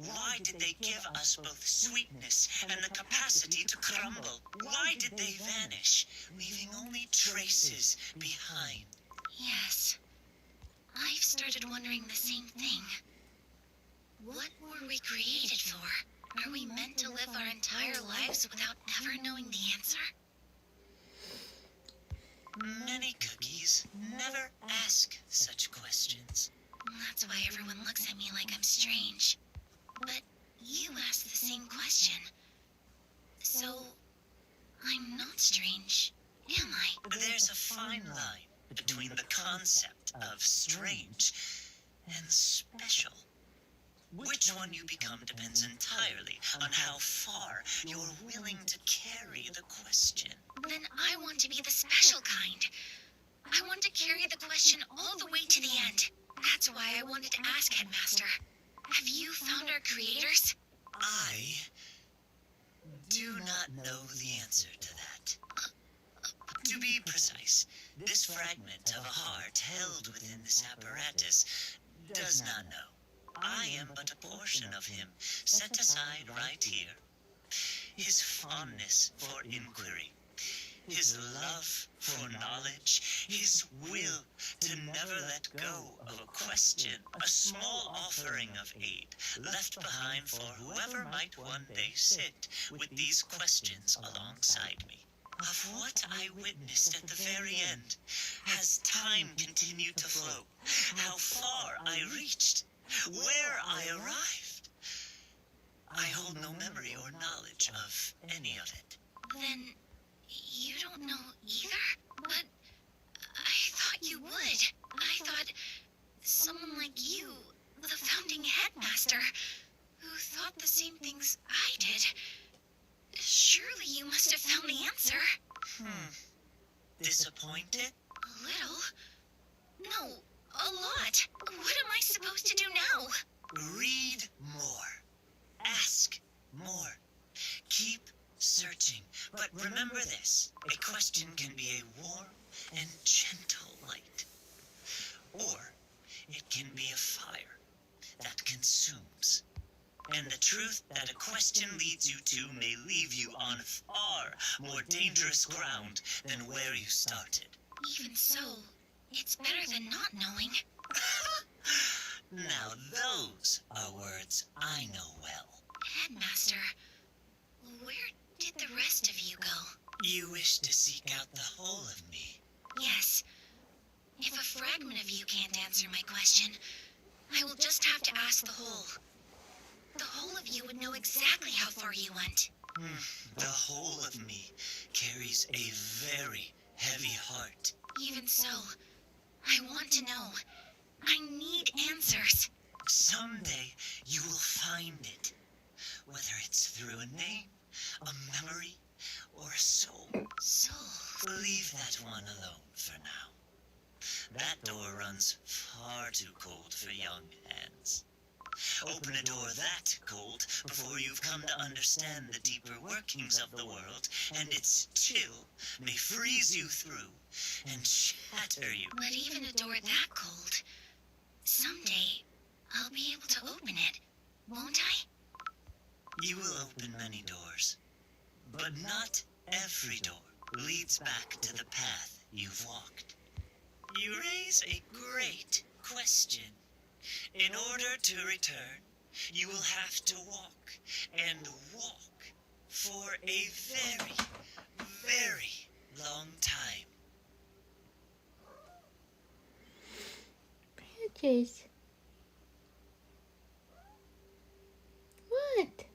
Why did they give us both sweetness and the capacity to crumble? Why did they vanish, leaving only traces behind? Yes. I've started wondering the same thing. What were we created for? Are we meant to live our entire lives without ever knowing the answer? Many cookies never ask such questions. That's why everyone looks at me like I'm strange. But you asked the same question. So, I'm not strange, am I? There's a fine line between the concept of strange and special. Which one you become depends entirely on how far you're willing to carry the question. Then I want to be the special kind. I want to carry the question all the way to the end. That's why I wanted to ask Headmaster. Have you found our creators? I do not know the answer to that. To be precise, this fragment of a heart held within this apparatus does not know. I am but a portion of him, set aside right here. His fondness for inquiry, his love for knowledge, his will to never let go of a question, a small offering of aid left behind for whoever might one day sit with these questions alongside me. Of what I witnessed at the very end, has time continued to flow, how far I reached, where I arrived. I hold no memory or knowledge of any of it. Then you don't know either? But I thought you would. I thought someone like you, the founding headmaster, who thought the same things I did. Surely you must have found the answer. Disappointed? A little. No, a lot. What am I supposed to do now? Read more. Ask more. Keep searching. But remember this. A question can be a warm and gentle light. Or it can be a fire that consumes. And the truth that a question leads you to may leave you on far more dangerous ground than where you started. Even so, it's better than not knowing. Now those are words I know well. Headmaster, where did the rest of you go? You wish to seek out the whole of me. Yes. If a fragment of you can't answer my question, I will just have to ask the whole. The whole of you would know exactly how far you went. The whole of me carries a very heavy heart. Even so, I want to know. I need answers. Someday you will find it. Whether it's through a name, a memory, or a soul. Soul. Leave that one alone for now. That door runs far too cold for young hands. Open a door that cold before you've come to understand the deeper workings of the world, and its chill may freeze you through and shatter you. But even a door that cold, someday I'll be able to open it, won't I? You will open many doors, but not every door leads back to the path you've walked. You raise a great question. In order to return, you will have to walk and walk for a very, very long time. Patches. What?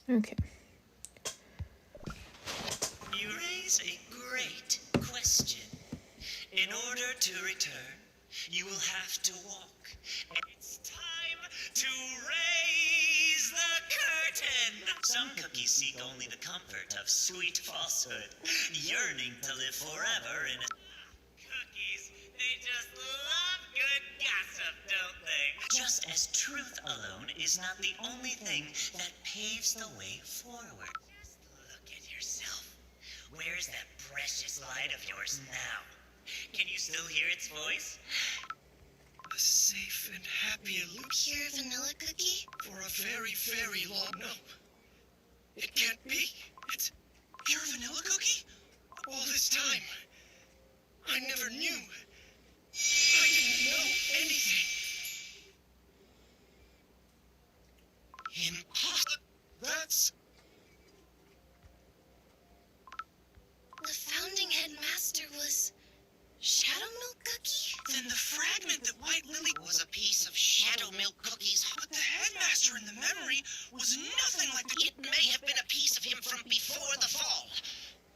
Okay. You raise a great question. In order to return, you will have to walk. And it's time to raise the curtain. Some cookies seek only the comfort of sweet falsehood, yearning to live forever in a... Cookies, they just love good gossip, don't they? Just as truth alone is not the only thing that paves the way forward. Just look at yourself. Where's that precious light of yours now? Can you still hear its voice? A safe and happy illusion Pure vanilla cookie? for a very, very long... No. It can't be. It's pure vanilla cookie? All this time. I never knew. I didn't know anything. Impossible. That's... The founding headmaster was Shadow Milk Cookie? Then the fragment that White Lily was a piece of Shadow Milk Cookies. But the headmaster in the memory was nothing like the... It may have been a piece of him from before the fall.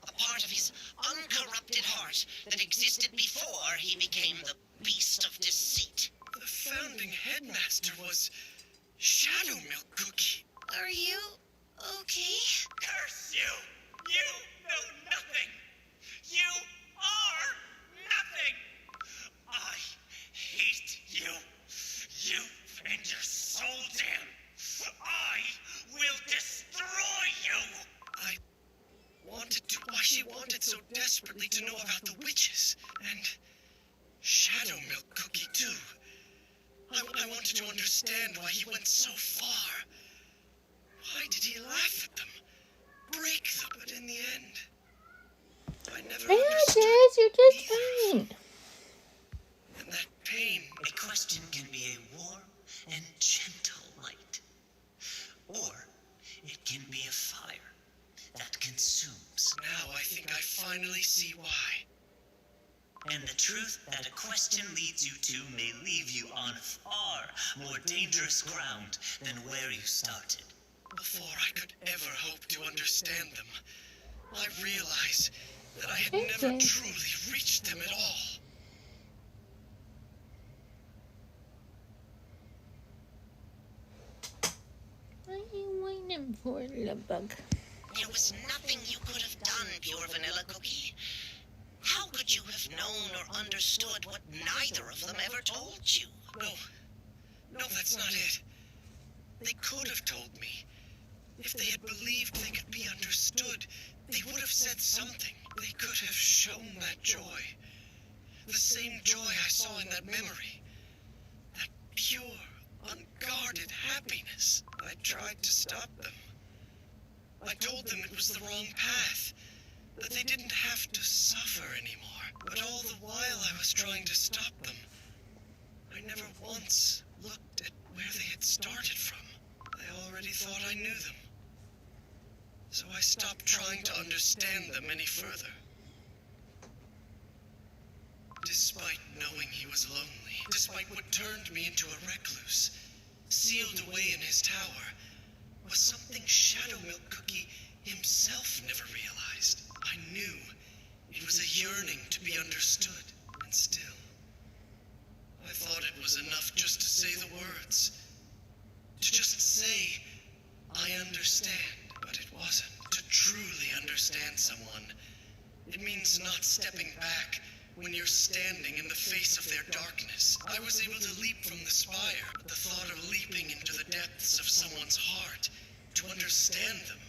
A part of his uncorrupted heart that existed before he became the beast of deceit. The founding headmaster was Shadow Milk Cookie. Are you okay? Curse you! You know nothing! You are nothing! I hate you! You and your soul damn! I will destroy you! I wanted to... Why she wanted so desperately to know about the witches. And Shadow Milk Cookie, too. I wanted to understand why he went so far. Why did he laugh at them? Break them? But in the end, I never understood. Patches, you're just fine. And that pain... A question can be a warm and gentle light. Or it can be a fire that consumes. Now I think I finally see why. And the truth that a question leads you to may leave you on far more dangerous ground than where you started. Before I could ever hope to understand them, I realized that I had Okay. never truly reached them at all. What are you waiting for, little bug? There was nothing you could have done, Pure Vanilla Cookie. How could you have known or understood what neither of them ever told you? No, that's not it. They could have told me. If they had believed they could be understood, they would have said something. They could have shown that joy. The same joy I saw in that memory. pure, unguarded happiness. I tried to stop them. I told them it was the wrong path, that they didn't have to suffer anymore. But all the while I was trying to stop them, I never once looked at where they had started from. I already thought I knew them. So I stopped trying to understand them any further. Despite knowing he was lonely, despite what turned me into a recluse, sealed away in his tower, was something Shadow Milk Cookie himself never realized. I knew it was a yearning to be understood, and still, I thought it was enough just to say the words. To just say, I understand, but it wasn't. To truly understand someone, it means not stepping back when you're standing in the face of their darkness. I was able to leap from the spire, but the thought of leaping into the depths of someone's heart, to understand them,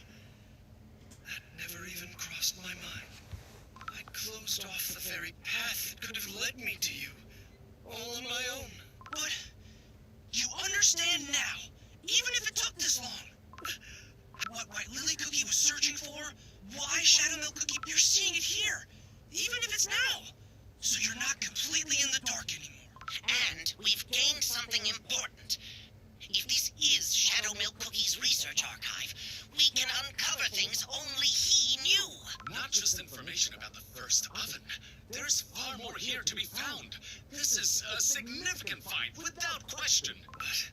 that never even crossed my mind. I closed off the very path that could have led me to you, all on my own. But you understand now, even if it took this long. What White Lily Cookie was searching for, why Shadow Milk Cookie, you're seeing it here, even if it's now. So you're not completely in the dark anymore. And we've gained something important. If this is Shadow Milk Cookie's research archive, we can uncover things only he knew. Not just information about the first oven. There's far more here to be found. This is a significant find, without question. But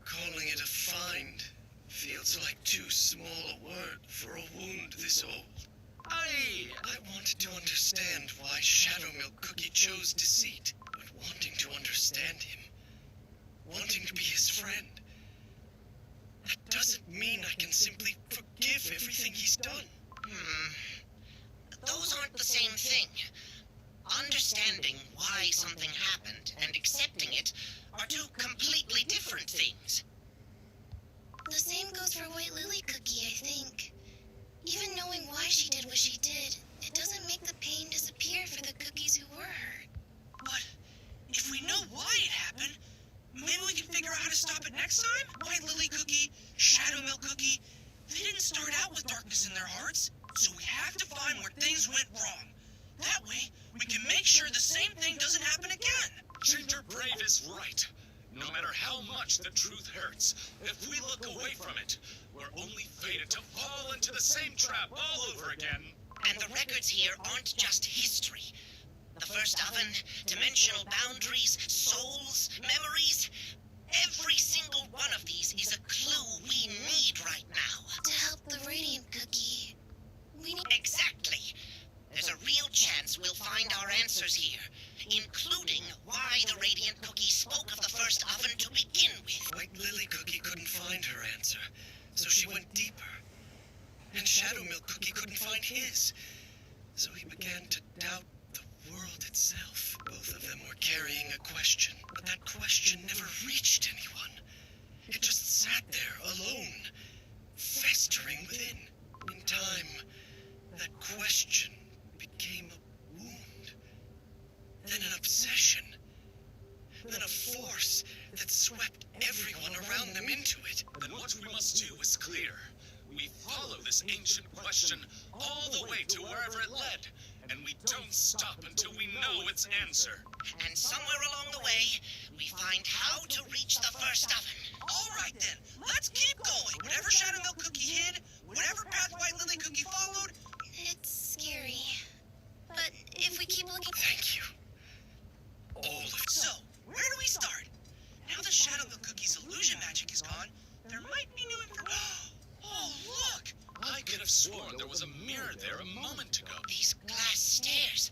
calling it a find feels like too small a word for a wound this old. I wanted to understand why Shadow Milk Cookie chose deceit, but wanting to understand him, wanting to be his friend, that doesn't mean I can simply forgive everything he's done. Those aren't the same thing. Understanding why something happened and accepting it are two completely different things. The same goes for White Lily Cookie, I think. Even knowing why she did what she did, it doesn't make the pain disappear for the cookies who were hurt. But if we know why it happened, maybe we can figure out how to stop it next time? White Lily Cookie, Shadow Milk Cookie, they didn't start out with darkness in their hearts, so we have to find where things went wrong. That way, we can make sure the same thing doesn't happen again. Ginger Brave is right. No matter how much the truth hurts, if we look away from it, we're only fated to fall into the same trap all over again. And the records here aren't just history. The first oven, dimensional boundaries, souls, memories. Every single one of these is a clue we need right now. To help the Radiant Cookie, we need... Exactly. There's a real chance we'll find our answers here, including why the Radiant Cookie spoke of the first oven to begin with. White Lily Cookie couldn't find her answer, so she went deeper. And Shadow Milk Cookie couldn't find his, so he began to doubt the world itself. Both of them were carrying a question, but that question never reached anyone. It just sat there alone, festering within. In time, that question became a wound, then an obsession, then a force that swept everyone around them into it. Then what we must do is clear. We follow this ancient question all the way to wherever it led, and we don't stop until we know its answer. And somewhere along the way, we find how to reach the first oven. All right then, let's keep going. Whatever Shadow Milk Cookie hid, whatever path White Lily Cookie followed. It's scary. But if we keep looking... Thank you. All of it. So, where do we start? Now that Shadow Milk Cookie's illusion magic is gone, there might be new information. Oh, look! I could have sworn there was a mirror there a moment ago. These glass stairs,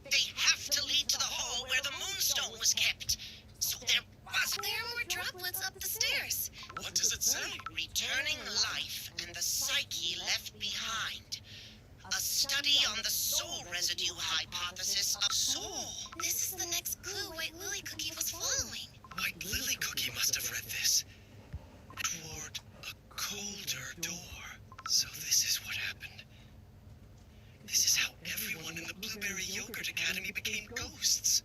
they have to lead to the hall where the moonstone was kept. So there must be... There are more droplets up the stairs. What does it say? Returning life and the psyche left behind. A study on the soul residue hypothesis of soul. This is the next clue White Lily Cookie was following. White Lily Cookie must have read this. Toward a colder door. So this is what happened. This is how everyone in the Blueberry Yogurt Academy became ghosts.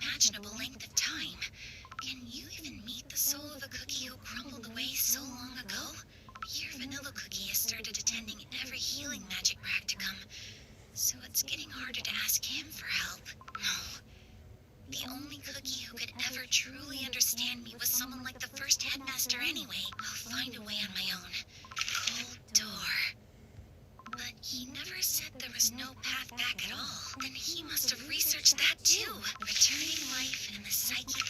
unimaginable length of time. Can you even meet the soul of a cookie who crumbled away so long ago? Your vanilla cookie has started attending every healing magic practicum, so it's getting harder to ask him for help. No. The only cookie who could ever truly understand me was someone like the first headmaster anyway. I'll find a way on my own. Cold door. But he never said there was no path back at all. Then he must have researched that too. Returning life in the psyche.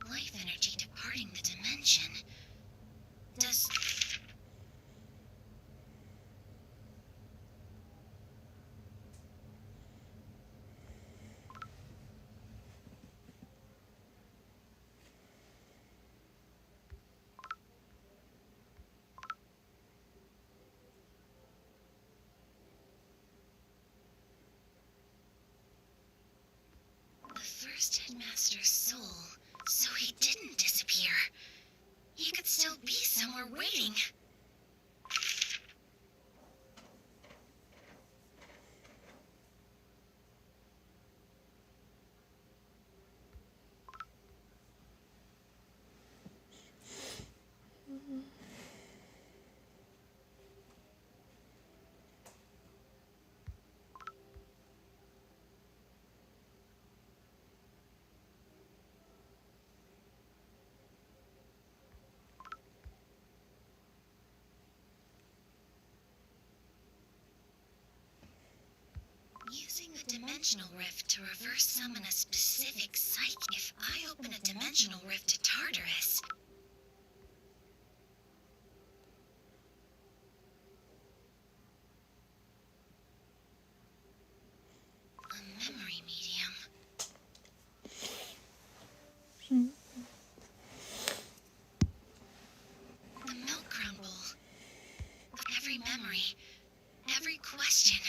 Life energy departing the dimension. Does... The first headmaster's soul, so he didn't disappear. He could still be somewhere waiting. Using the dimensional rift to reverse summon a specific psyche. If I open a dimensional rift to Tartarus... A memory medium. The milk crumble. Every memory. Every question.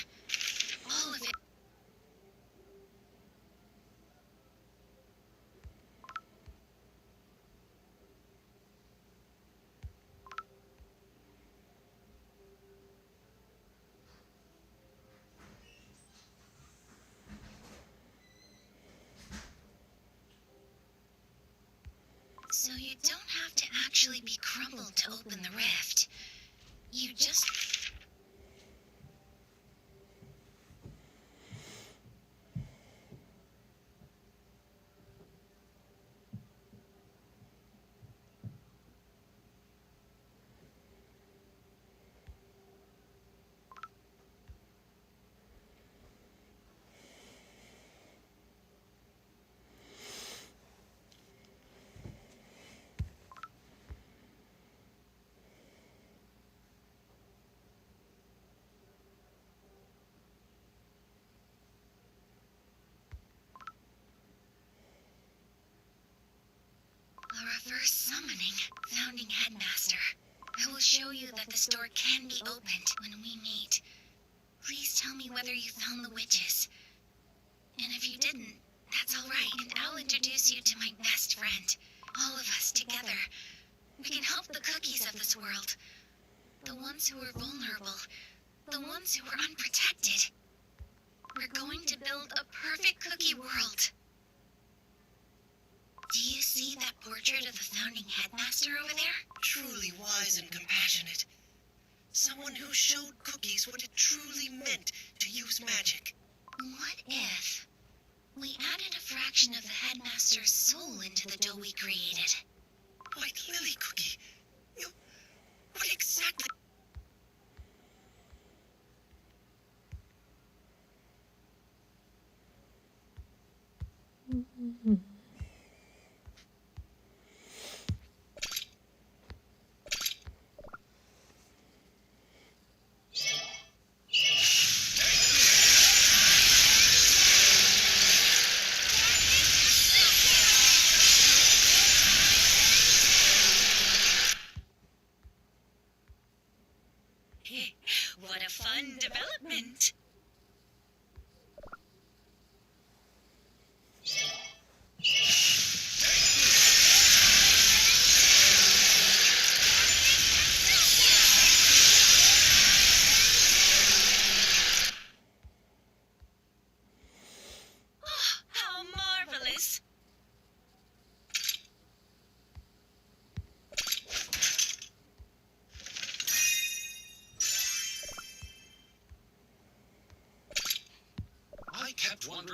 All of it. So you don't have to actually be crumbled to open the rift. You just... A reverse summoning, founding headmaster. I will show you that this door can be opened when we meet. Please tell me whether you found the witches. And if you didn't, that's alright, and I'll introduce you to my best friend. All of us together. We can help the cookies of this world. The ones who are vulnerable. The ones who are unprotected. We're going to build a perfect cookie world. Do you see that portrait of the founding headmaster over there? Truly wise and compassionate. Someone who showed cookies what it truly meant to use magic. What if we added a fraction of the headmaster's soul into the dough we created? White Lily Cookie, you... what exactly...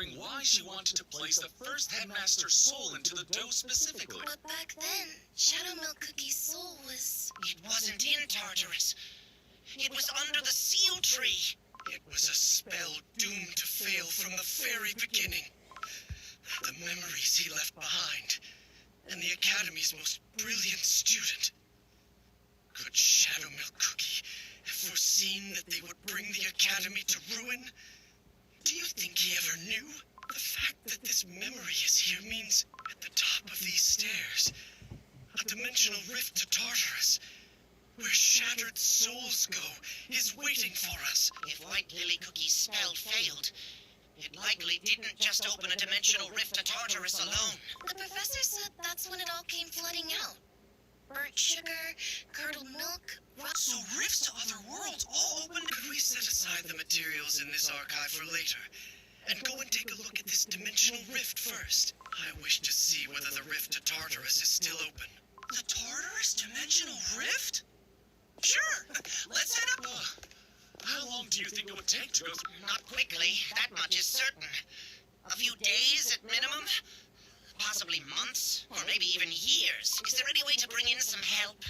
wondering why she wanted to place the first headmaster's soul into the dough specifically. But back then, Shadow Milk Cookie's soul was... It wasn't in Tartarus. It was under the seal tree. It was a spell doomed to fail from the very beginning. The memories he left behind, and the Academy's most brilliant student. Could Shadow Milk Cookie have foreseen that they would bring the Academy to ruin? Do you think he ever knew? The fact that this memory is here means at the top of these stairs, a dimensional rift to Tartarus, where shattered souls go, is waiting for us. If White Lily Cookie's spell failed, it likely didn't just open a dimensional rift to Tartarus alone. The professor said that's when it all came flooding out. Burnt sugar, curdled milk, So rifts to other worlds all opened. Could we set aside the materials in this archive for later, and go and take a look at this dimensional rift first? I wish to see whether the rift to Tartarus is still open. The Tartarus dimensional rift? Sure, let's head up. How long do you think it would take to go through? Not quickly, that much is certain. A few days at minimum. Possibly months, or maybe even years. Is there any way to bring in some help?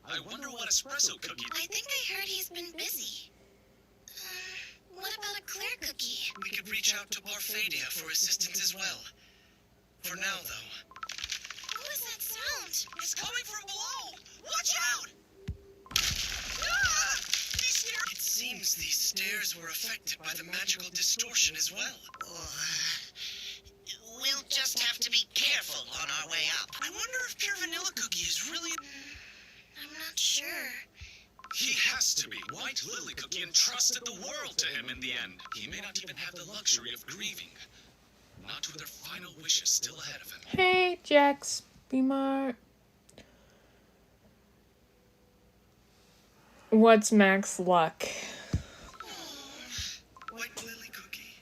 I wonder what espresso cookie... I think I heard he's been busy. What about a clear cookie? We could reach out to Parfadia for assistance as well. For now, though. What was that sound? It's coming from below! Watch out! Ah! These stairs... It seems these stairs were affected by the magical distortion as well. We'll just have to be careful on our way up. I wonder if Pure Vanilla Cookie is really... I'm not sure. He has to be. White Lily Cookie entrusted the world to him in the end. He may not even have the luxury of grieving. Not with their final wishes still ahead of him. Hey, Jax. Be smart. What's Mac's luck? White Lily Cookie.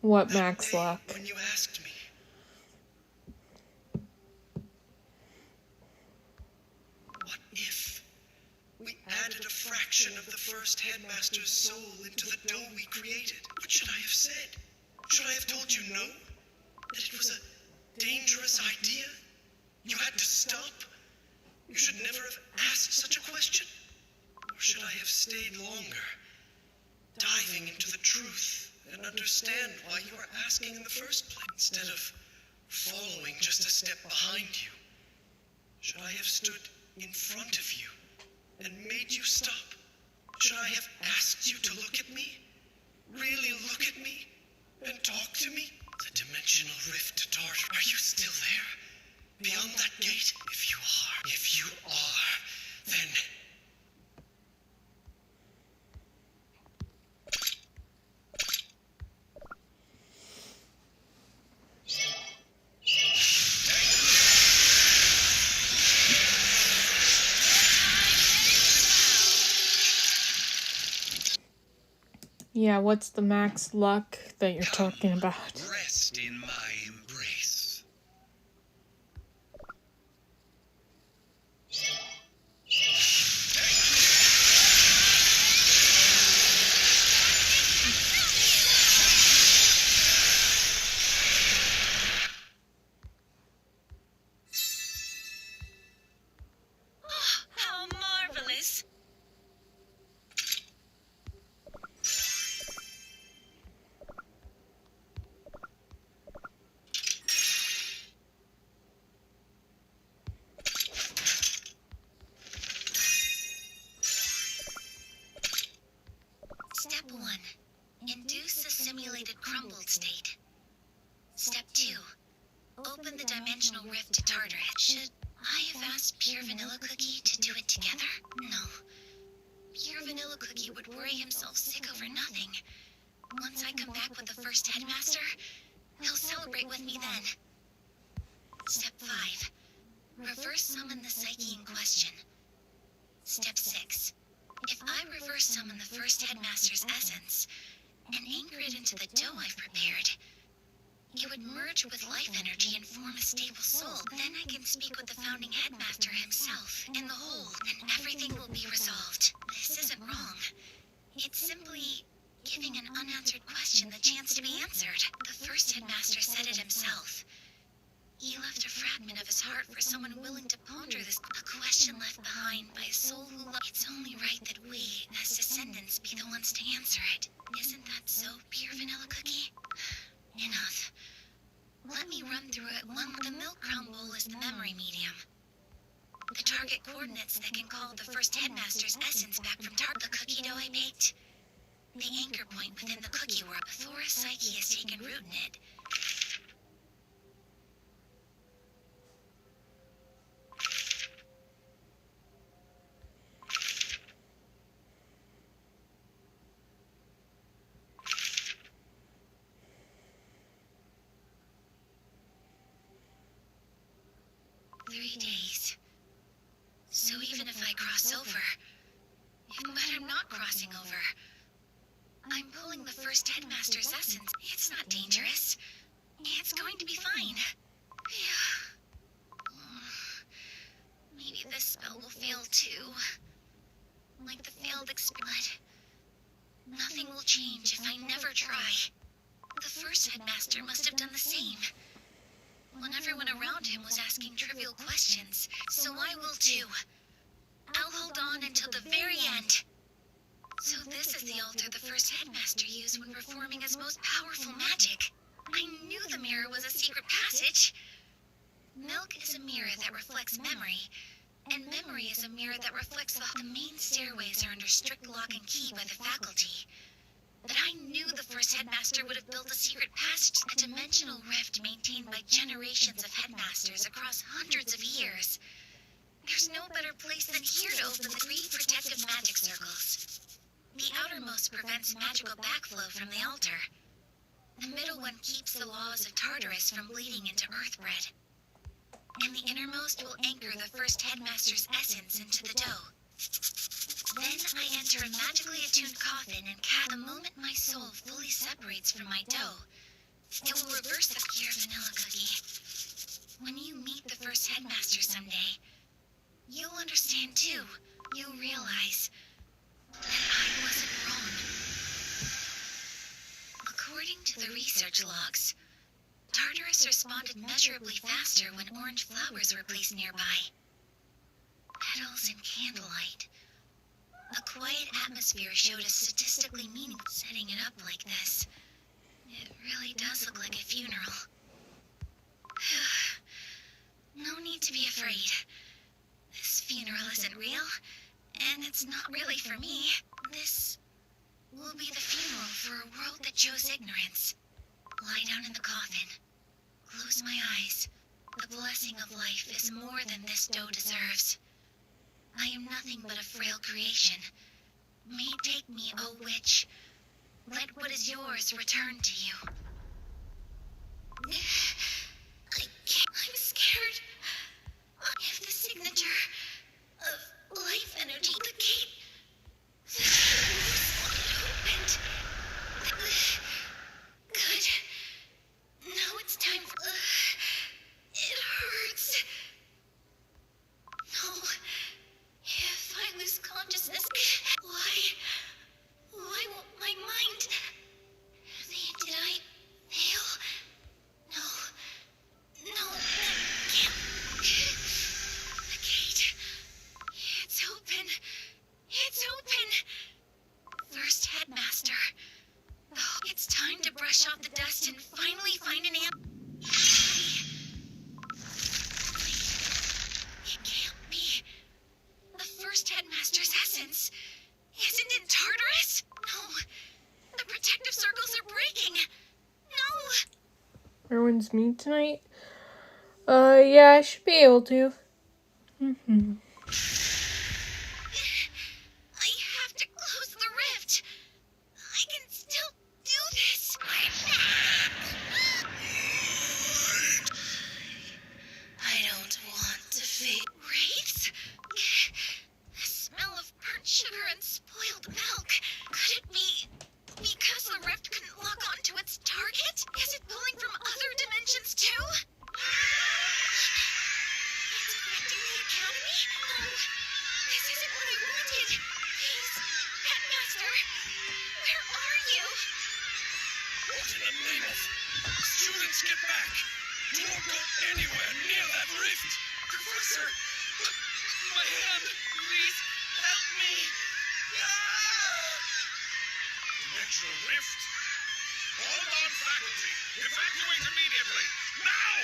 What That Mac's day luck? When you asked me. What if we added a fraction of the first headmaster's soul into the dough we created? What should I have said? Should I have told you no? That it was a dangerous idea? You had to stop? You should never have asked such a question? Or should I have stayed longer, diving into the truth and understand why you were asking in the first place, instead of following just a step behind you? Should I have stood in front of you and made you stop? Should I have asked you to look at me? Really look at me? And talk to me? The dimensional rift to Tartar. Are you still there? Beyond that gate? If you are, then... Yeah, what's the max luck that you're talking about? Rest in my embrace. How marvelous! Step 1. Induce a simulated crumbled state. Step 2. Open the dimensional rift to Tartarus. Should I have asked Pure Vanilla Cookie to do it together? No. Pure Vanilla Cookie would worry himself sick over nothing. Once I come back with the first headmaster, he'll celebrate with me then. Step 5. Reverse summon the psyche in question. Step 6. If I reverse summon the first headmaster's essence and anchor it into the dough I've prepared, it would merge with life energy and form a stable soul. Then I can speak with the founding headmaster himself in the hold, and everything will be resolved. This isn't wrong. It's simply giving an unanswered question the chance to be answered. The first headmaster said it himself. He left a fragment of his heart for someone willing to ponder this, a question left behind by a soul who loves. It's only right that we, as descendants, be the ones to answer it. Isn't that so, pure vanilla cookie? Enough. Let me run through it. The milk crown bowl is the memory medium. The target coordinates that can call the first headmaster's essence back from the cookie dough I baked. The anchor point within the cookie world. Thora's psyche has taken root in it. So even if I cross over, but I'm not crossing over. I'm pulling the first headmaster's essence. It's not dangerous. It's going to be fine. Maybe this spell will fail too. Like the failed experiment. Nothing will change if I never try. The first headmaster must have done the same. When everyone around him was asking trivial questions, so I will too. I'll hold on until the very end. So this is the altar the first headmaster used when performing his most powerful magic. I knew the mirror was a secret passage. Milk is a mirror that reflects memory, and memory is a mirror that reflects the main stairways are under strict lock and key by the faculty. But I knew the first headmaster would have built a secret passage, a dimensional rift maintained by generations of headmasters across hundreds of years. There's no better place than here to open the 3 protective magic circles. The outermost prevents magical backflow from the altar. The middle one keeps the laws of Tartarus from bleeding into Earthbread. And the innermost will anchor the first headmaster's essence into the dough. Then I enter a magically attuned coffin and the moment my soul fully separates from my dough, it will reverse the pure vanilla cookie. When you meet the first headmaster someday, you'll understand too. You'll realize that I wasn't wrong. According to the research logs, Tartarus responded measurably faster when orange flowers were placed nearby. Petals and candlelight. A quiet atmosphere showed a statistically meaningful setting it up like this. It really does look like a funeral. No need to be afraid. This funeral isn't real, and it's not really for me. This will be the funeral for a world that chose ignorance. Lie down in the coffin. Close my eyes. The blessing of life is more than this dough deserves. I am nothing but a frail creation. May take me, O witch. Let what is yours return to you. I'm scared. If the signature of life energy, the gate opened. Good. Now it's time for... it hurts. No. If I lose consciousness, why won't my mind... Did I fail? No, that can't... The gate. It's open. It's open. First headmaster. Oh, it's time to brush off the dust and finally find an answer. It can't be. The first headmaster's essence isn't in Tartarus? No. The protective circles are breaking. No. Everyone's meet tonight? Yeah, I should be able to. I have to close the rift. I can still do this. I don't want to fade. Wraiths? The smell of burnt sugar and spoiled milk. Could it be because the rift couldn't lock onto its target? Is it pulling from other dimensions too? It's affecting the academy? get back! Do not go anywhere near that rift! Professor! My hand! Please, help me! Dimensional rift? Hold on, faculty! Evacuate immediately! Now!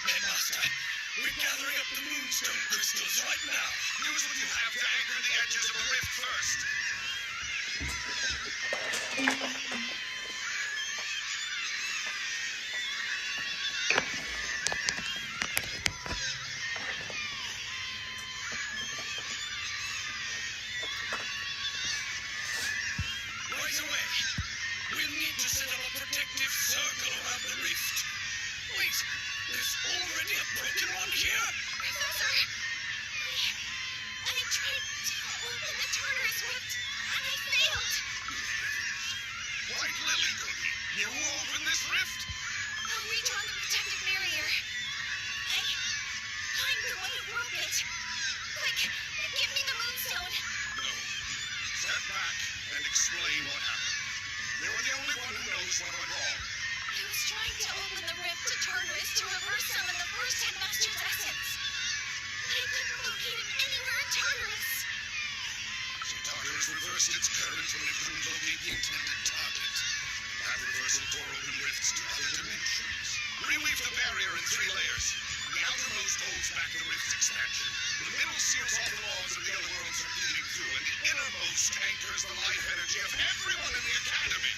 Headmaster, we're gathering up the moonstone crystals right now. Use what you have to anchor the edges of the rift first. Right away. We'll need to set up a protective circle around the rift. Wait, there's already a broken one here? Professor, I tried to open the Tartarus rift, and I failed. White Lily Cookie, you open this rift? I'll reach on the protective barrier. I'm the one who broke it. Quick, give me the moonstone. No. Step back and explain what happened. You're the only one who knows what went wrong. I was trying to open the rift to Tartarus to reverse summon the first headmaster's essence. But I couldn't locate it anywhere in Tartarus. So Tartarus reversed its current when it couldn't locate the intended target. That reversal tore open rifts to other dimensions. Reweave the barrier in 3 layers. The outermost holds back the rift's expansion. The middle seals off the walls of the other worlds from bleeding through, and the innermost anchors the life energy of everyone in the Academy.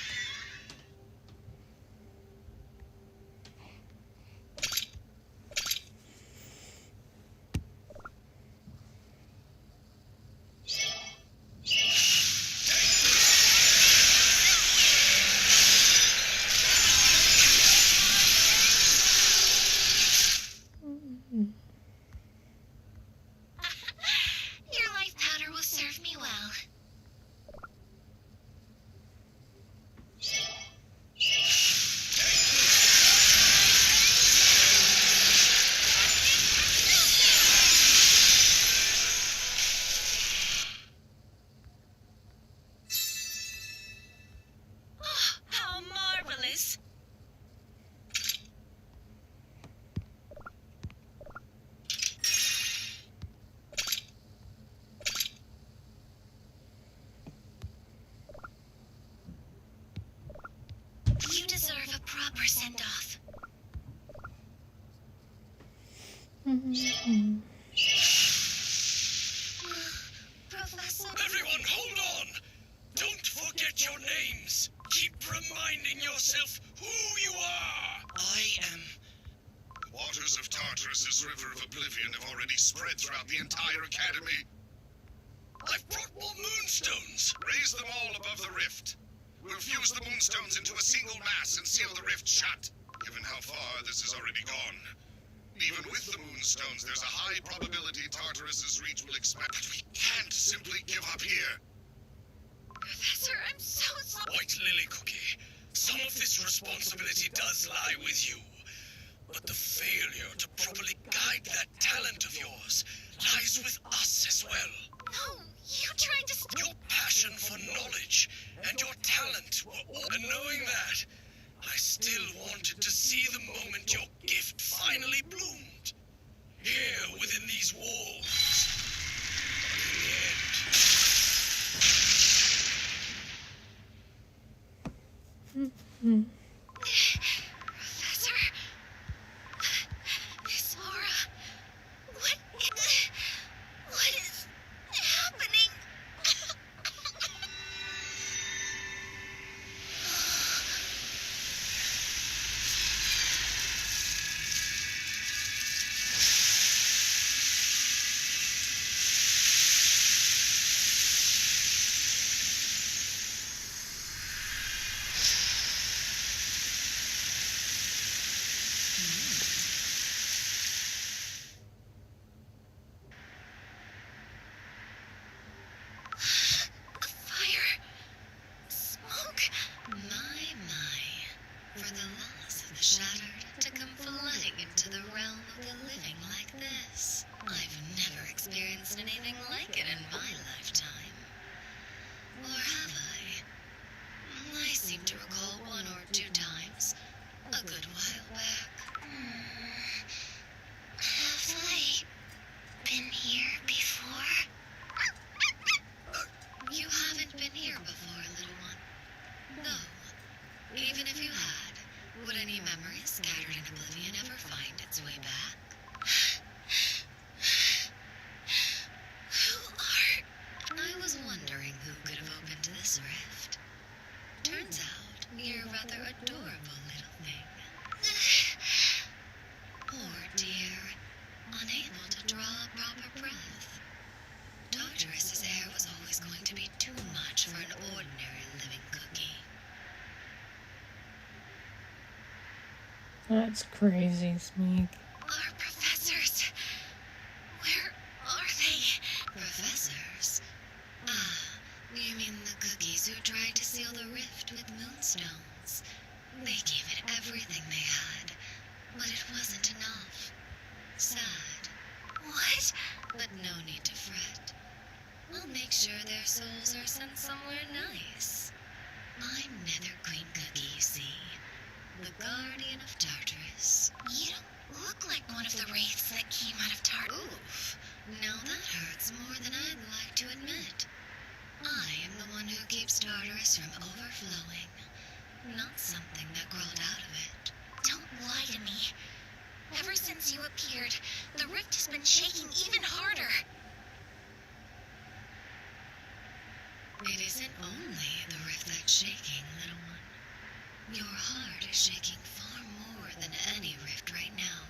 Your life powder will serve me well. Oh, how marvelous! You deserve a proper send-off. Professor? Everyone, hold on! Don't forget your names! Keep reminding yourself who you are! I am... The waters of Tartarus's River of Oblivion have already spread throughout the entire Academy. I've brought more moonstones! Raise them all above the rift. We'll fuse the moonstones into a single mass and seal the rift shut. Given how far this has already gone. Even with the moonstones, there's a high probability Tartarus's reach will expand. But we can't simply give up here. Professor, I'm so sorry. White Lily Cookie, some of this responsibility does lie with you. But the failure to properly guide that talent of yours lies with us as well. No, you tried to... Your passion for knowledge and your talent were all... And knowing that, I still wanted to see the moment your gift finally bloomed. Here within these walls. But in the end... Professor... This aura... What is happening? Fire... Smoke... For the loss of the shattered to come flooding into the realm of the living like this. I've never experienced anything like it in my lifetime. Or have I? I seem to recall 1 or 2 times. A good while back. Have I been here before? You haven't been here before, little one. No. Even if you had, would any memory scattered in oblivion ever find its way back? Who are... I was wondering who could have opened this rift. Turns out, you're a rather adorable little thing. Poor dear, unable to draw a proper breath. Tartarus's air was always going to be too much for an ordinary living cookie. That's crazy, Smeek. Our professors... Where are they? Professors? Ah, you mean the cookies who tried to seal the rift with moonstones? They gave it everything they had, but it wasn't enough. Sad. What? But no need to fret. I'll make sure their souls are sent somewhere nice. I'm Nether Queen Cookie, you see. The guardian of Tartarus. You don't look like one of the wraiths that came out of Oof. Now that hurts more than I'd like to admit. I am the one who keeps Tartarus from overflowing. Not something that crawled out of it. Don't lie to me. Ever since you appeared, the rift has been shaking even harder. It isn't only the rift that's shaking, little one. Your heart is shaking far more than any rift right now.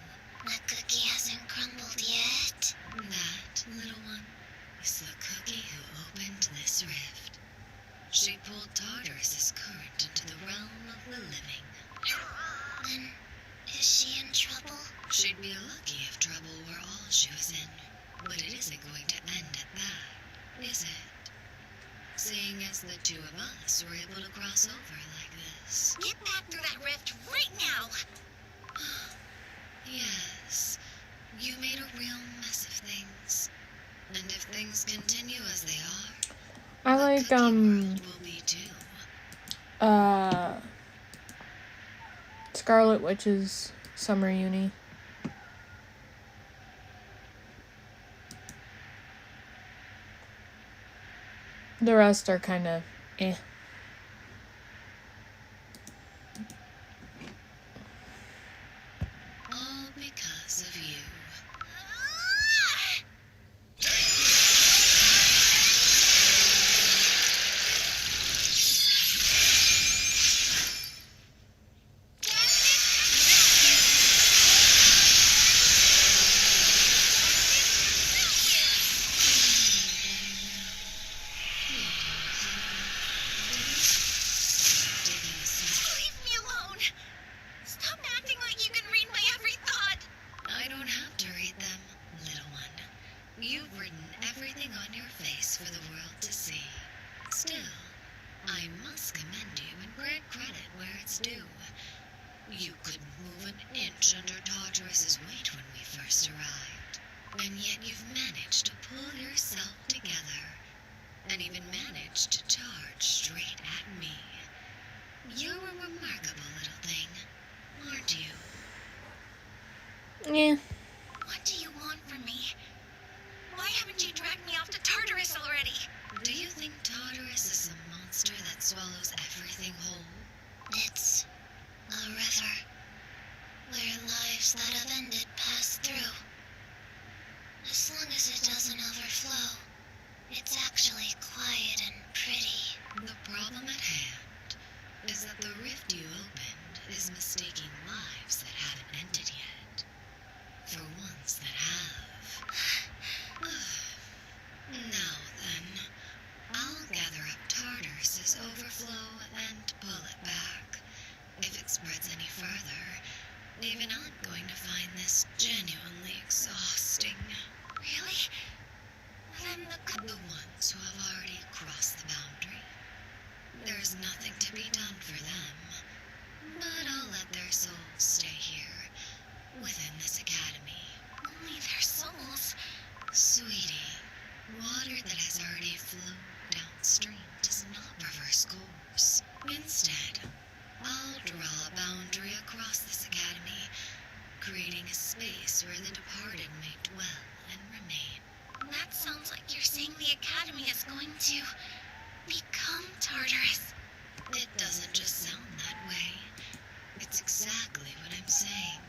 The cookie hasn't crumbled yet. That, little one, is the cookie who opened this rift. She pulled Tartarus's current into the realm of the living. Then, is she in trouble? She'd be lucky if trouble were all she was in. But it isn't going to end at that, is it? Seeing as the two of us were able to cross over like this. Get back through that rift right now! Yes, you made a real mess of things. And if things continue as they are, I the like, cookie world will be too. Scarlet Witch's summer uni. The rest are kind of eh. All because of you. Leave me alone! Stop acting like you can read my every thought! I don't have to read them, little one. You've written everything on your face for the world to see. Still, I must commend you and grant credit where it's due. You couldn't move an inch under Tartarus's weight when we first arrived. And yet you've managed to pull yourself together. And even managed to charge straight at me. You're a remarkable little thing, aren't you? Yeah. What do you want from me? Why haven't you dragged me off to Tartarus already? Do you think Tartarus is a monster that swallows everything whole? It's a river where lives that have ended pass through. As long as it doesn't overflow, it's actually quiet and pretty. The problem at hand is that the rift you opened is mistaking lives that haven't ended yet for ones that have. Now then, I'll gather up Tartarus's overflow and pull it back. If it spreads any further, even I'm going to find this genuinely exhausting. Really? Then The ones who have already crossed the boundary. There's nothing to be done for them, but I'll let their souls stay here, within this academy. only their souls. Sweetie, water that has already flowed downstream does not reverse course. Instead, I'll draw a boundary across this academy creating a space where the departed may dwell and remain. That sounds like you're saying the Academy is going to become Tartarus. It doesn't just sound that way. It's exactly what I'm saying.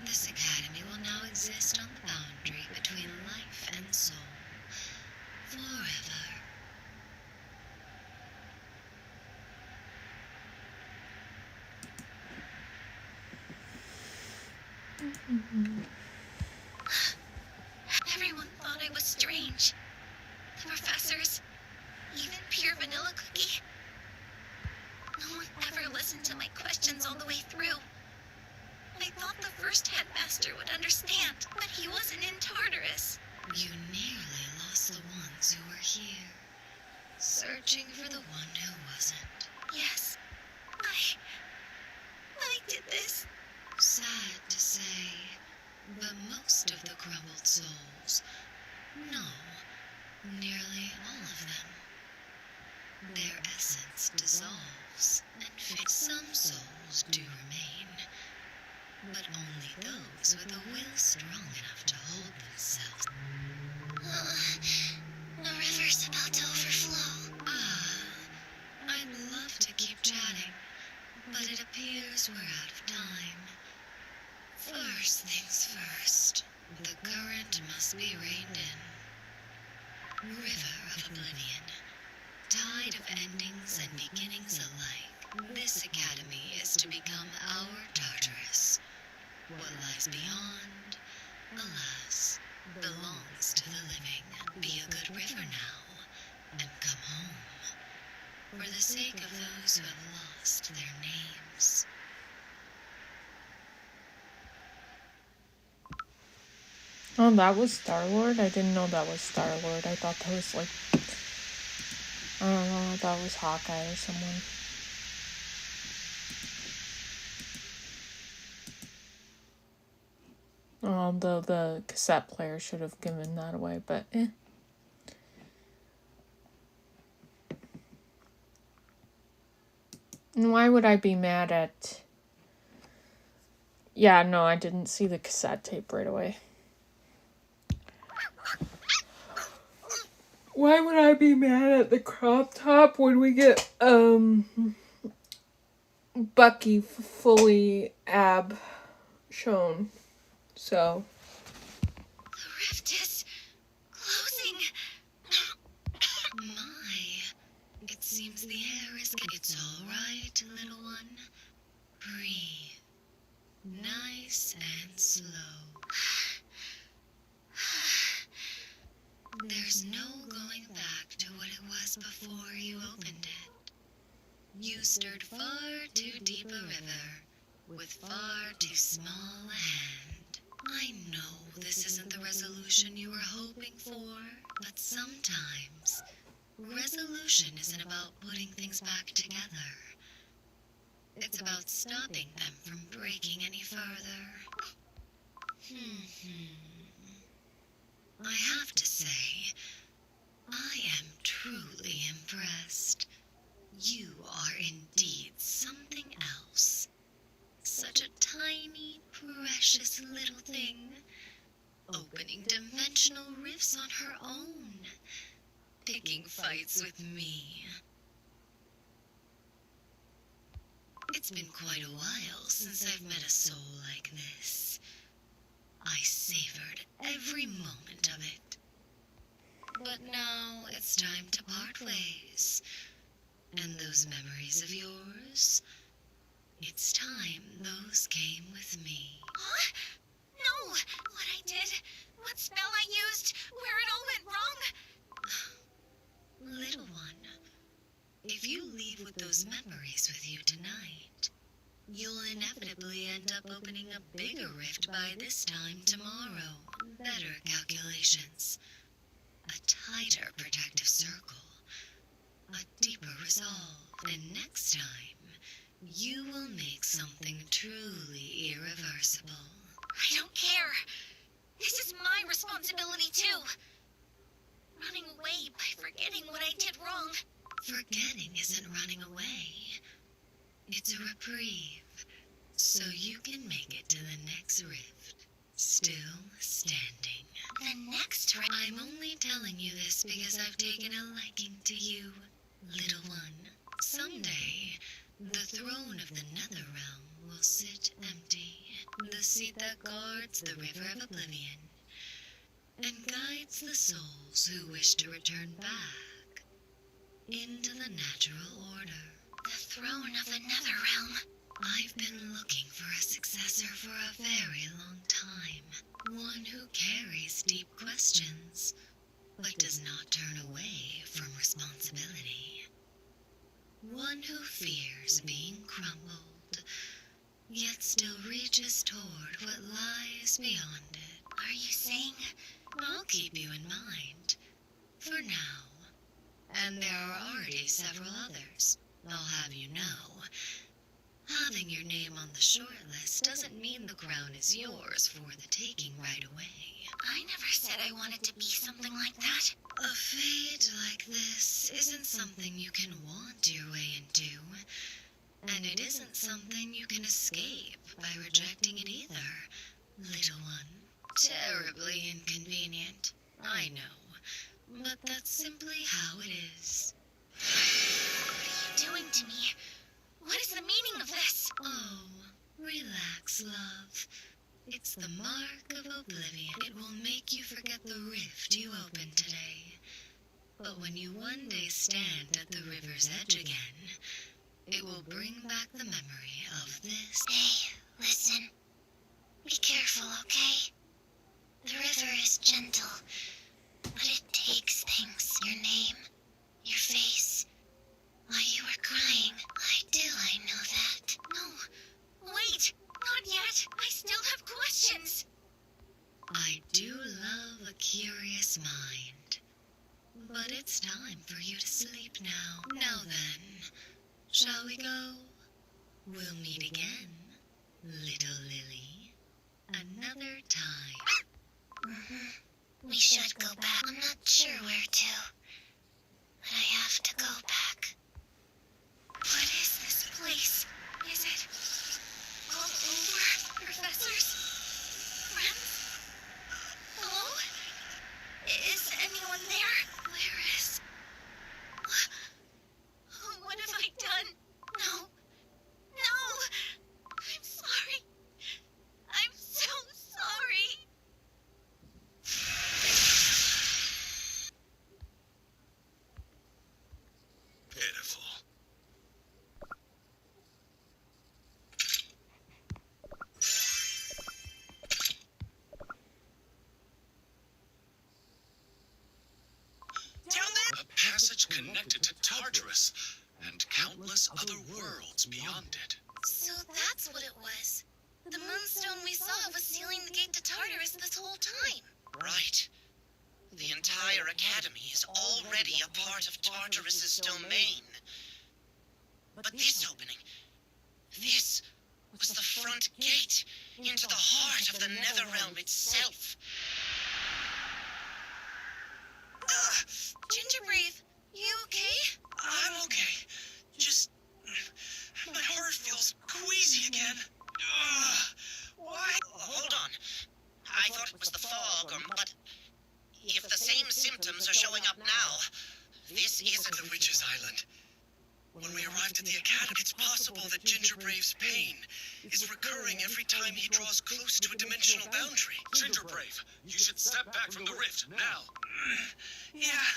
This academy will now exist on the boundary between life and soul. Forever. Everyone thought I was strange. The professors, even Pure Vanilla Cookie. No one ever listened to my questions all the way through. I thought the first headmaster would understand, but he wasn't in Tartarus. You nearly lost the ones who were here, searching for the one who wasn't. Yes, I did this. Sad to say, but most of the crumbled souls, no, nearly all of them, their essence dissolves, and some souls do remain, but only those with a will strong enough to hold themselves. The river's about to overflow. I'd love to keep chatting, but it appears we're out of time. First things first, the current must be reined in. River of Oblivion, tide of endings and beginnings alike, this academy is to become our Tartarus. What lies beyond, alas, belongs to the living. Be a good river now, and come home, for the sake of those who have lost their names. Oh, that was Star-Lord? I didn't know that was Star-Lord. I thought that was like, I don't know, that was Hawkeye or someone. Although the cassette player should have given that away, but eh. And why would I be mad at... Yeah, no, I didn't see the cassette tape right away. Why would I be mad at the crop top when we get, Bucky fully ab shown? So. The rift is closing. My, it seems the air is... It's all right, little one. Breathe. Nice and slow. There's no going back to what it was before you opened it. You stirred far too deep a river, with far too small a hand. I know this isn't the resolution you were hoping for, but sometimes resolution isn't about putting things back together. It's about stopping them from breaking any further. I have to say, I am truly impressed. You are indeed something else. Such a tiny, precious little thing, opening dimensional rifts on her own, picking fights with me. It's been quite a while since I've met a soul like this. I savored every moment of it. But now it's time to part ways. And those memories of yours, it's time those came with me. Huh? No! What I did, what spell I used, where it all went wrong. Little one, if you leave with those memories with you tonight, you'll inevitably end up opening a bigger rift by this time tomorrow. Better calculations, a tighter protective circle, a deeper resolve, and next time, you will make something truly irreversible. I don't care. This is my responsibility too. Running away by forgetting what I did wrong. Forgetting isn't running away. It's a reprieve, so you can make it to the next rift. Still standing. The next round. I'm only telling you this because I've taken a liking to you, little one. Someday, the throne of the Nether Realm will sit empty. The seat that guards the River of Oblivion and guides the souls who wish to return back into the natural order. The throne of the Nether Realm. I've been looking for a successor for a very long time. One who carries deep questions, but does not turn away from responsibility. One who fears being crumbled, yet still reaches toward what lies beyond it. Are you saying? I'll keep you in mind, for now. And there are already several others, I'll have you know. Having your name on the shortlist doesn't mean the crown is yours for the taking right away. I never said I wanted to be something like that. A fate like this isn't something you can want your way into. And it isn't something you can escape by rejecting it either, little one. Terribly inconvenient, I know. But that's simply how it is. What are you doing to me? What is the meaning of this? Oh, relax, love. It's the mark of oblivion. It will make you forget the rift you opened today. But when you one day stand at the river's edge again, it will bring back the memory of this. Hey, listen. Be careful, okay? The river is gentle, but it takes things. Your name, your face, why you were crying. I know that. No, wait, not yet. I still have questions. I do love a curious mind. But it's time for you to sleep now. Now then, shall we go? We'll meet again, little Lily. Another time. We should go back. I'm not sure where to, but I have to go back. What is this place? Is it all over? Professors? Friends? Hello? Is anyone there? Where is... What have I done? No. No! I'm sorry. I'm so sorry. Pitiful. Down there? A passage connected to Tartarus and countless other worlds beyond it. So that's what it was. The moonstone we saw was sealing the gate to Tartarus this whole time. Right. The entire academy is already a part of Tartarus's domain. But this opening, this was the front gate into the heart of the Netherrealm itself. Gingerbrave, you okay? I'm okay. Just... my heart feels queasy again. Why? Hold on. I thought it was the fog, but if the same symptoms are showing up now, this isn't The Witch's Island. When we arrived at the academy, it's possible that Gingerbrave's pain is recurring every time he draws close to a dimensional boundary. Gingerbrave, you should step back from the rift now. Yeah,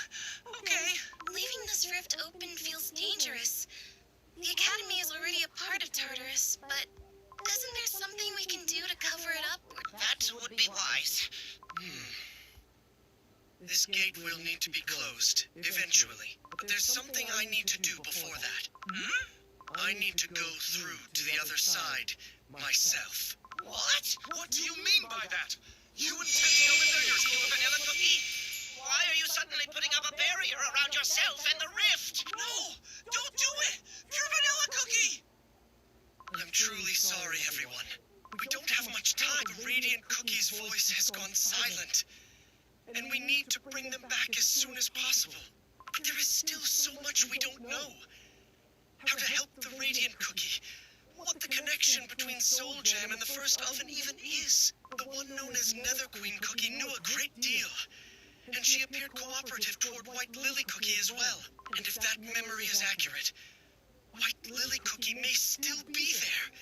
okay. Leaving this rift open feels dangerous. The Academy is already a part of Tartarus, but isn't there something we can do to cover it up? That would be wise. This gate will need to be closed, eventually. But there's something I need to do before that. I need to go through to the other side, myself. What? What do you mean by that? You intend to go in there yourself? You vanilla cookie? Why are you suddenly putting up a barrier around yourself and the rift? No! Don't do it! You're vanilla cookie! I'm truly sorry, everyone. We don't have much time. The Radiant Cookie's voice has gone silent. And we need to bring them back as soon as possible. But there is still so much we don't know. How to help the Radiant Cookie, what the connection between Soul Jam and the first oven even is. The one known as Nether Queen Cookie knew a great deal, and she appeared cooperative toward White Lily Cookie as well. And if that memory is accurate, White Lily Cookie may still be there,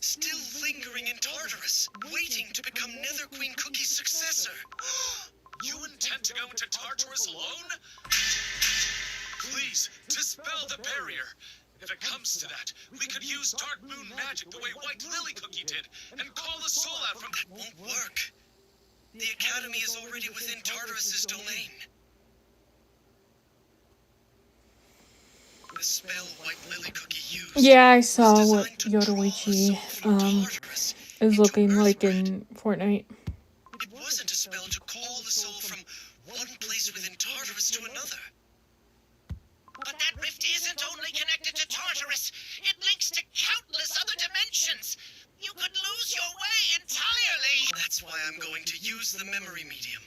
still lingering in Tartarus, waiting to become Nether Queen Cookie's successor. You intend to go into Tartarus alone? Please, dispel the barrier. If it comes to that, we could use Dark Moon magic the way White Lily Cookie did, and call the soul out from that. Won't work. The Academy is already within Tartarus's domain. The spell White Lily Cookie used. Yeah, I saw what Yoruichi is looking like in Fortnite. It wasn't a spell to call the soul from one place within Tartarus to another. But that rift isn't only connected to Tartarus. It links to countless other dimensions. You could lose your way entirely. That's why I'm going to use the memory medium.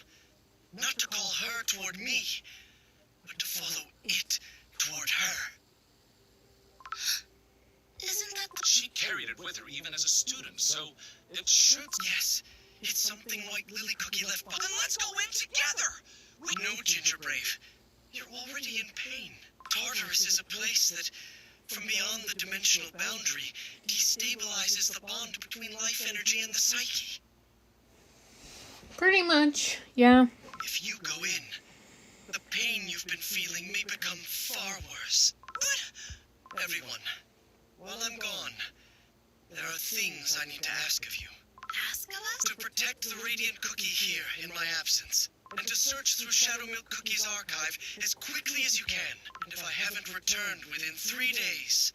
Not to call her toward me, but to follow it toward her. Isn't that the... She carried it with her even as a student, so it should... Yes, it's something White Lily Cookie left behind. Then let's go in together! No, Ginger Brave. You're already in pain. Tartarus is a place that, from beyond the dimensional boundary, destabilizes the bond between life energy and the psyche. Pretty much, yeah. If you go in, the pain you've been feeling may become far worse. But, everyone, while I'm gone, there are things I need to ask of you. Ask of us? To protect the Radiant Cookie here in my absence, and to search through Shadow Milk Cookie's archive as quickly as you can. And if I haven't returned within 3 days,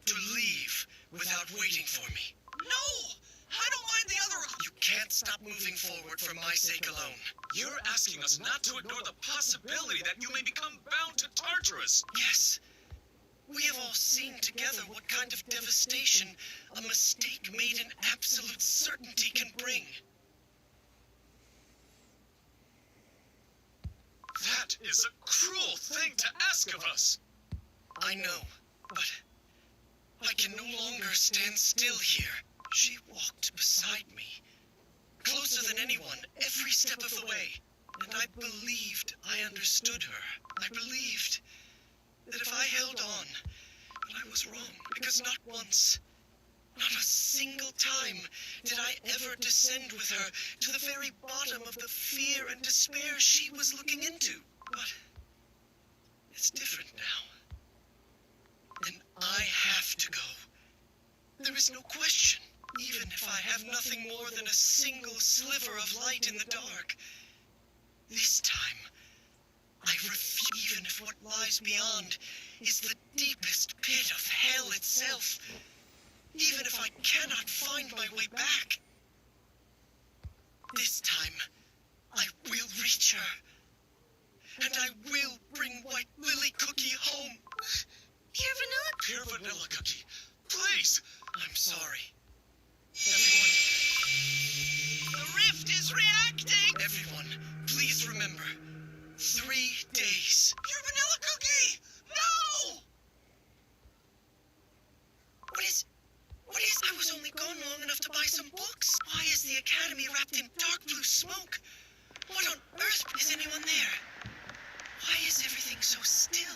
to leave without waiting for me. No! I don't mind the other... You can't stop moving forward for my sake alone. You're asking us not to ignore the possibility that you may become bound to Tartarus. Yes. We have all seen together what kind of devastation a mistake made in absolute certainty can bring. That is a cruel thing to ask of us. I know, but I can no longer stand still here. She walked beside me, closer than anyone, every step of the way. And I believed I understood her. I believed that if I held on, but I was wrong, because not once, not a single time did I ever descend with her to the very bottom of the fear and despair she was looking into. But it's different now. And I have to go. There is no question, even if I have nothing more than a single sliver of light in the dark. This time, I refuse, even if what lies beyond is the deepest pit of hell itself. Even if I cannot find my way back. This time, I will reach her. And I will bring White Lily Cookie home. Pure vanilla? Pure vanilla cookie. Please! I'm sorry. The rift is reacting! Everyone, please remember. 3 days. Pure vanilla cookie! No! What is... I was only gone long enough to buy some books. Why is the Academy wrapped in dark blue smoke? What on earth? Is anyone there? Why is everything so still?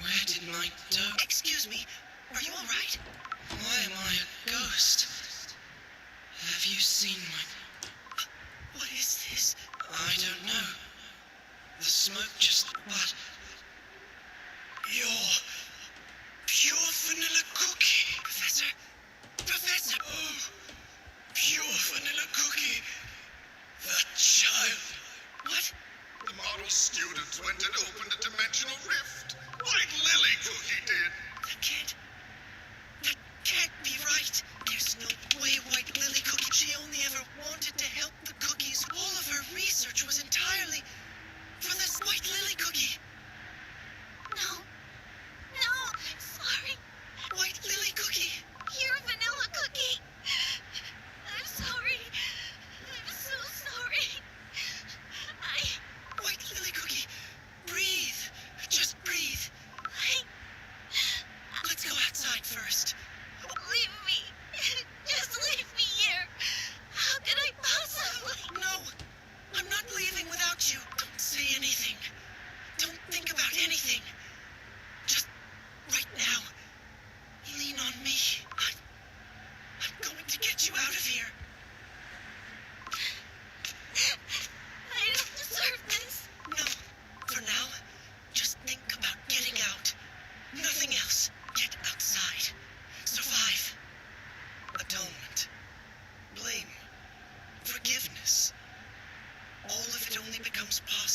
Where did my dog... Excuse me, are you all right? Why am I a ghost? Have you seen my... What is this? I don't know. The smoke just... But... You're... Pure vanilla cookie. Professor? Professor! Oh, pure vanilla cookie. The child. What? The model student went and opened a dimensional rift. White Lily Cookie did. That can't be right. There's no way White Lily Cookie... She only ever wanted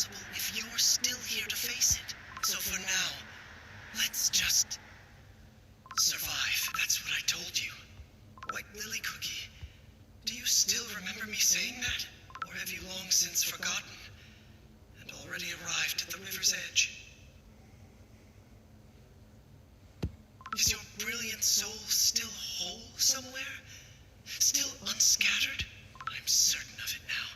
possible if you're still here to face it. So for now, let's just survive. That's what I told you. White Lily Cookie, do you still remember me saying that? Or have you long since forgotten and already arrived at the river's edge? Is your brilliant soul still whole somewhere? Still unscattered? I'm certain of it now.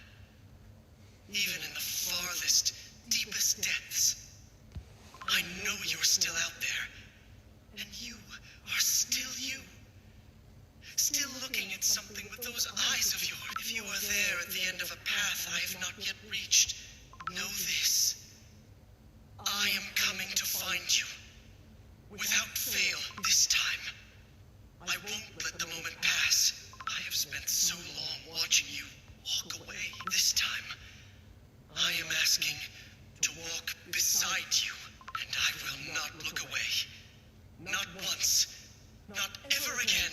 Even in the farthest, deepest depths, I know you're still out there. And you are still you. Still looking at something with those eyes of yours. If you are there at the end of a path I have not yet reached, know this. I am coming to find you. Without fail, this time. I won't let the moment pass. I have spent so long watching you walk away. This time, I am asking to walk beside you, and I will not look away. Not once. Not ever again.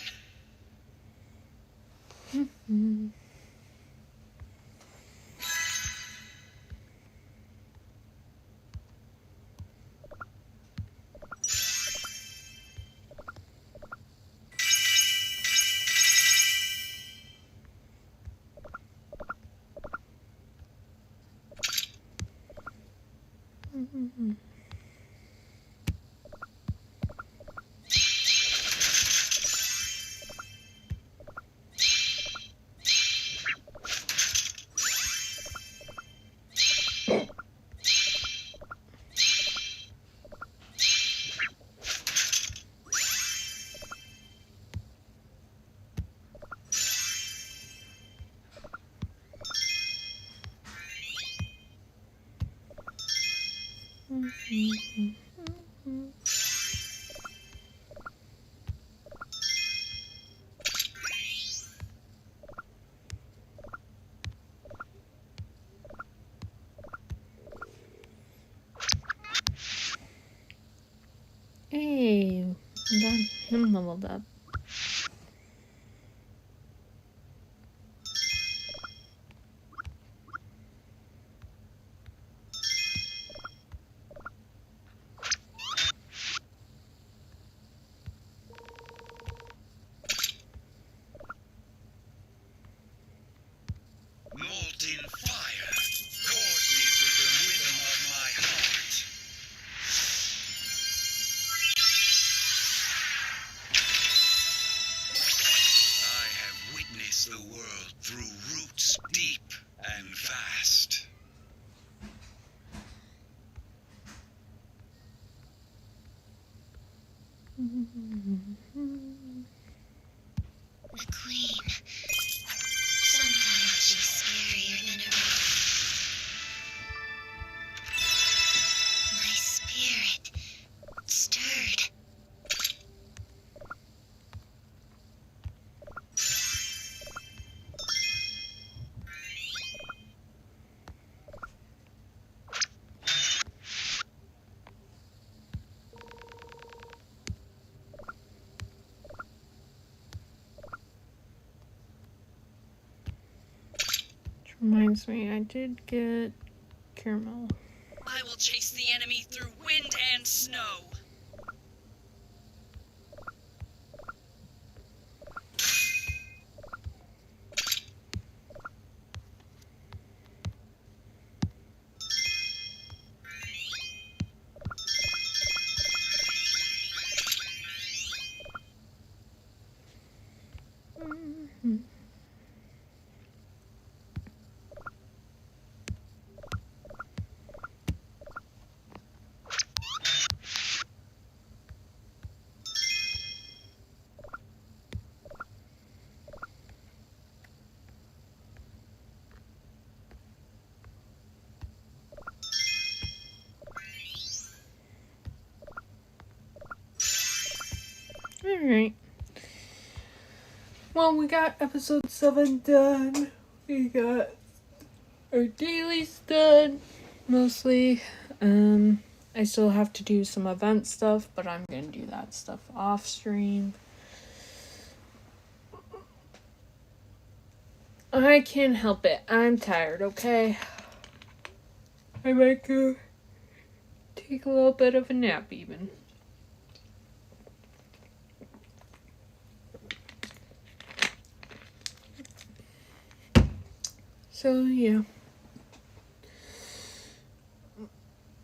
Hey, got him leveled up. Molten fire courses with the rhythm of my heart. I have witnessed the world through roots deep and vast. The Queen. Sometimes she's scarier than her. My spirit stirred. Reminds me, I did get caramel. I will chase the enemy through wind and snow. Alright. Well, we got episode 7 done. We got our dailies done. Mostly. I still have to do some event stuff, but I'm gonna do that stuff off stream. I can't help it. I'm tired, okay? I might go take a little bit of a nap even. So yeah.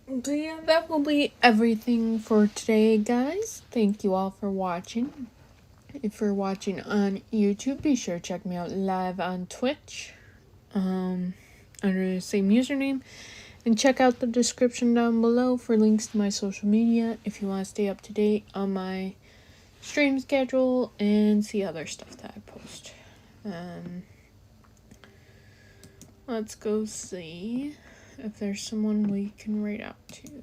But yeah, that will be everything for today, guys. Thank you all for watching. If you're watching on YouTube, be sure to check me out live on Twitch under the same username. And check out the description down below for links to my social media if you want to stay up to date on my stream schedule and see other stuff that I post. Let's go see if there's someone we can write out to.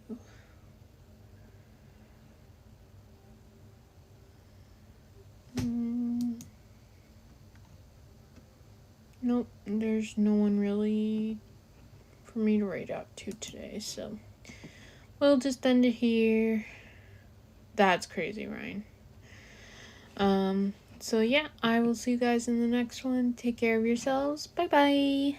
Nope, there's no one really for me to write out to today, so we'll just end it here. That's crazy, Ryan. So yeah, I will see you guys in the next one. Take care of yourselves. Bye bye.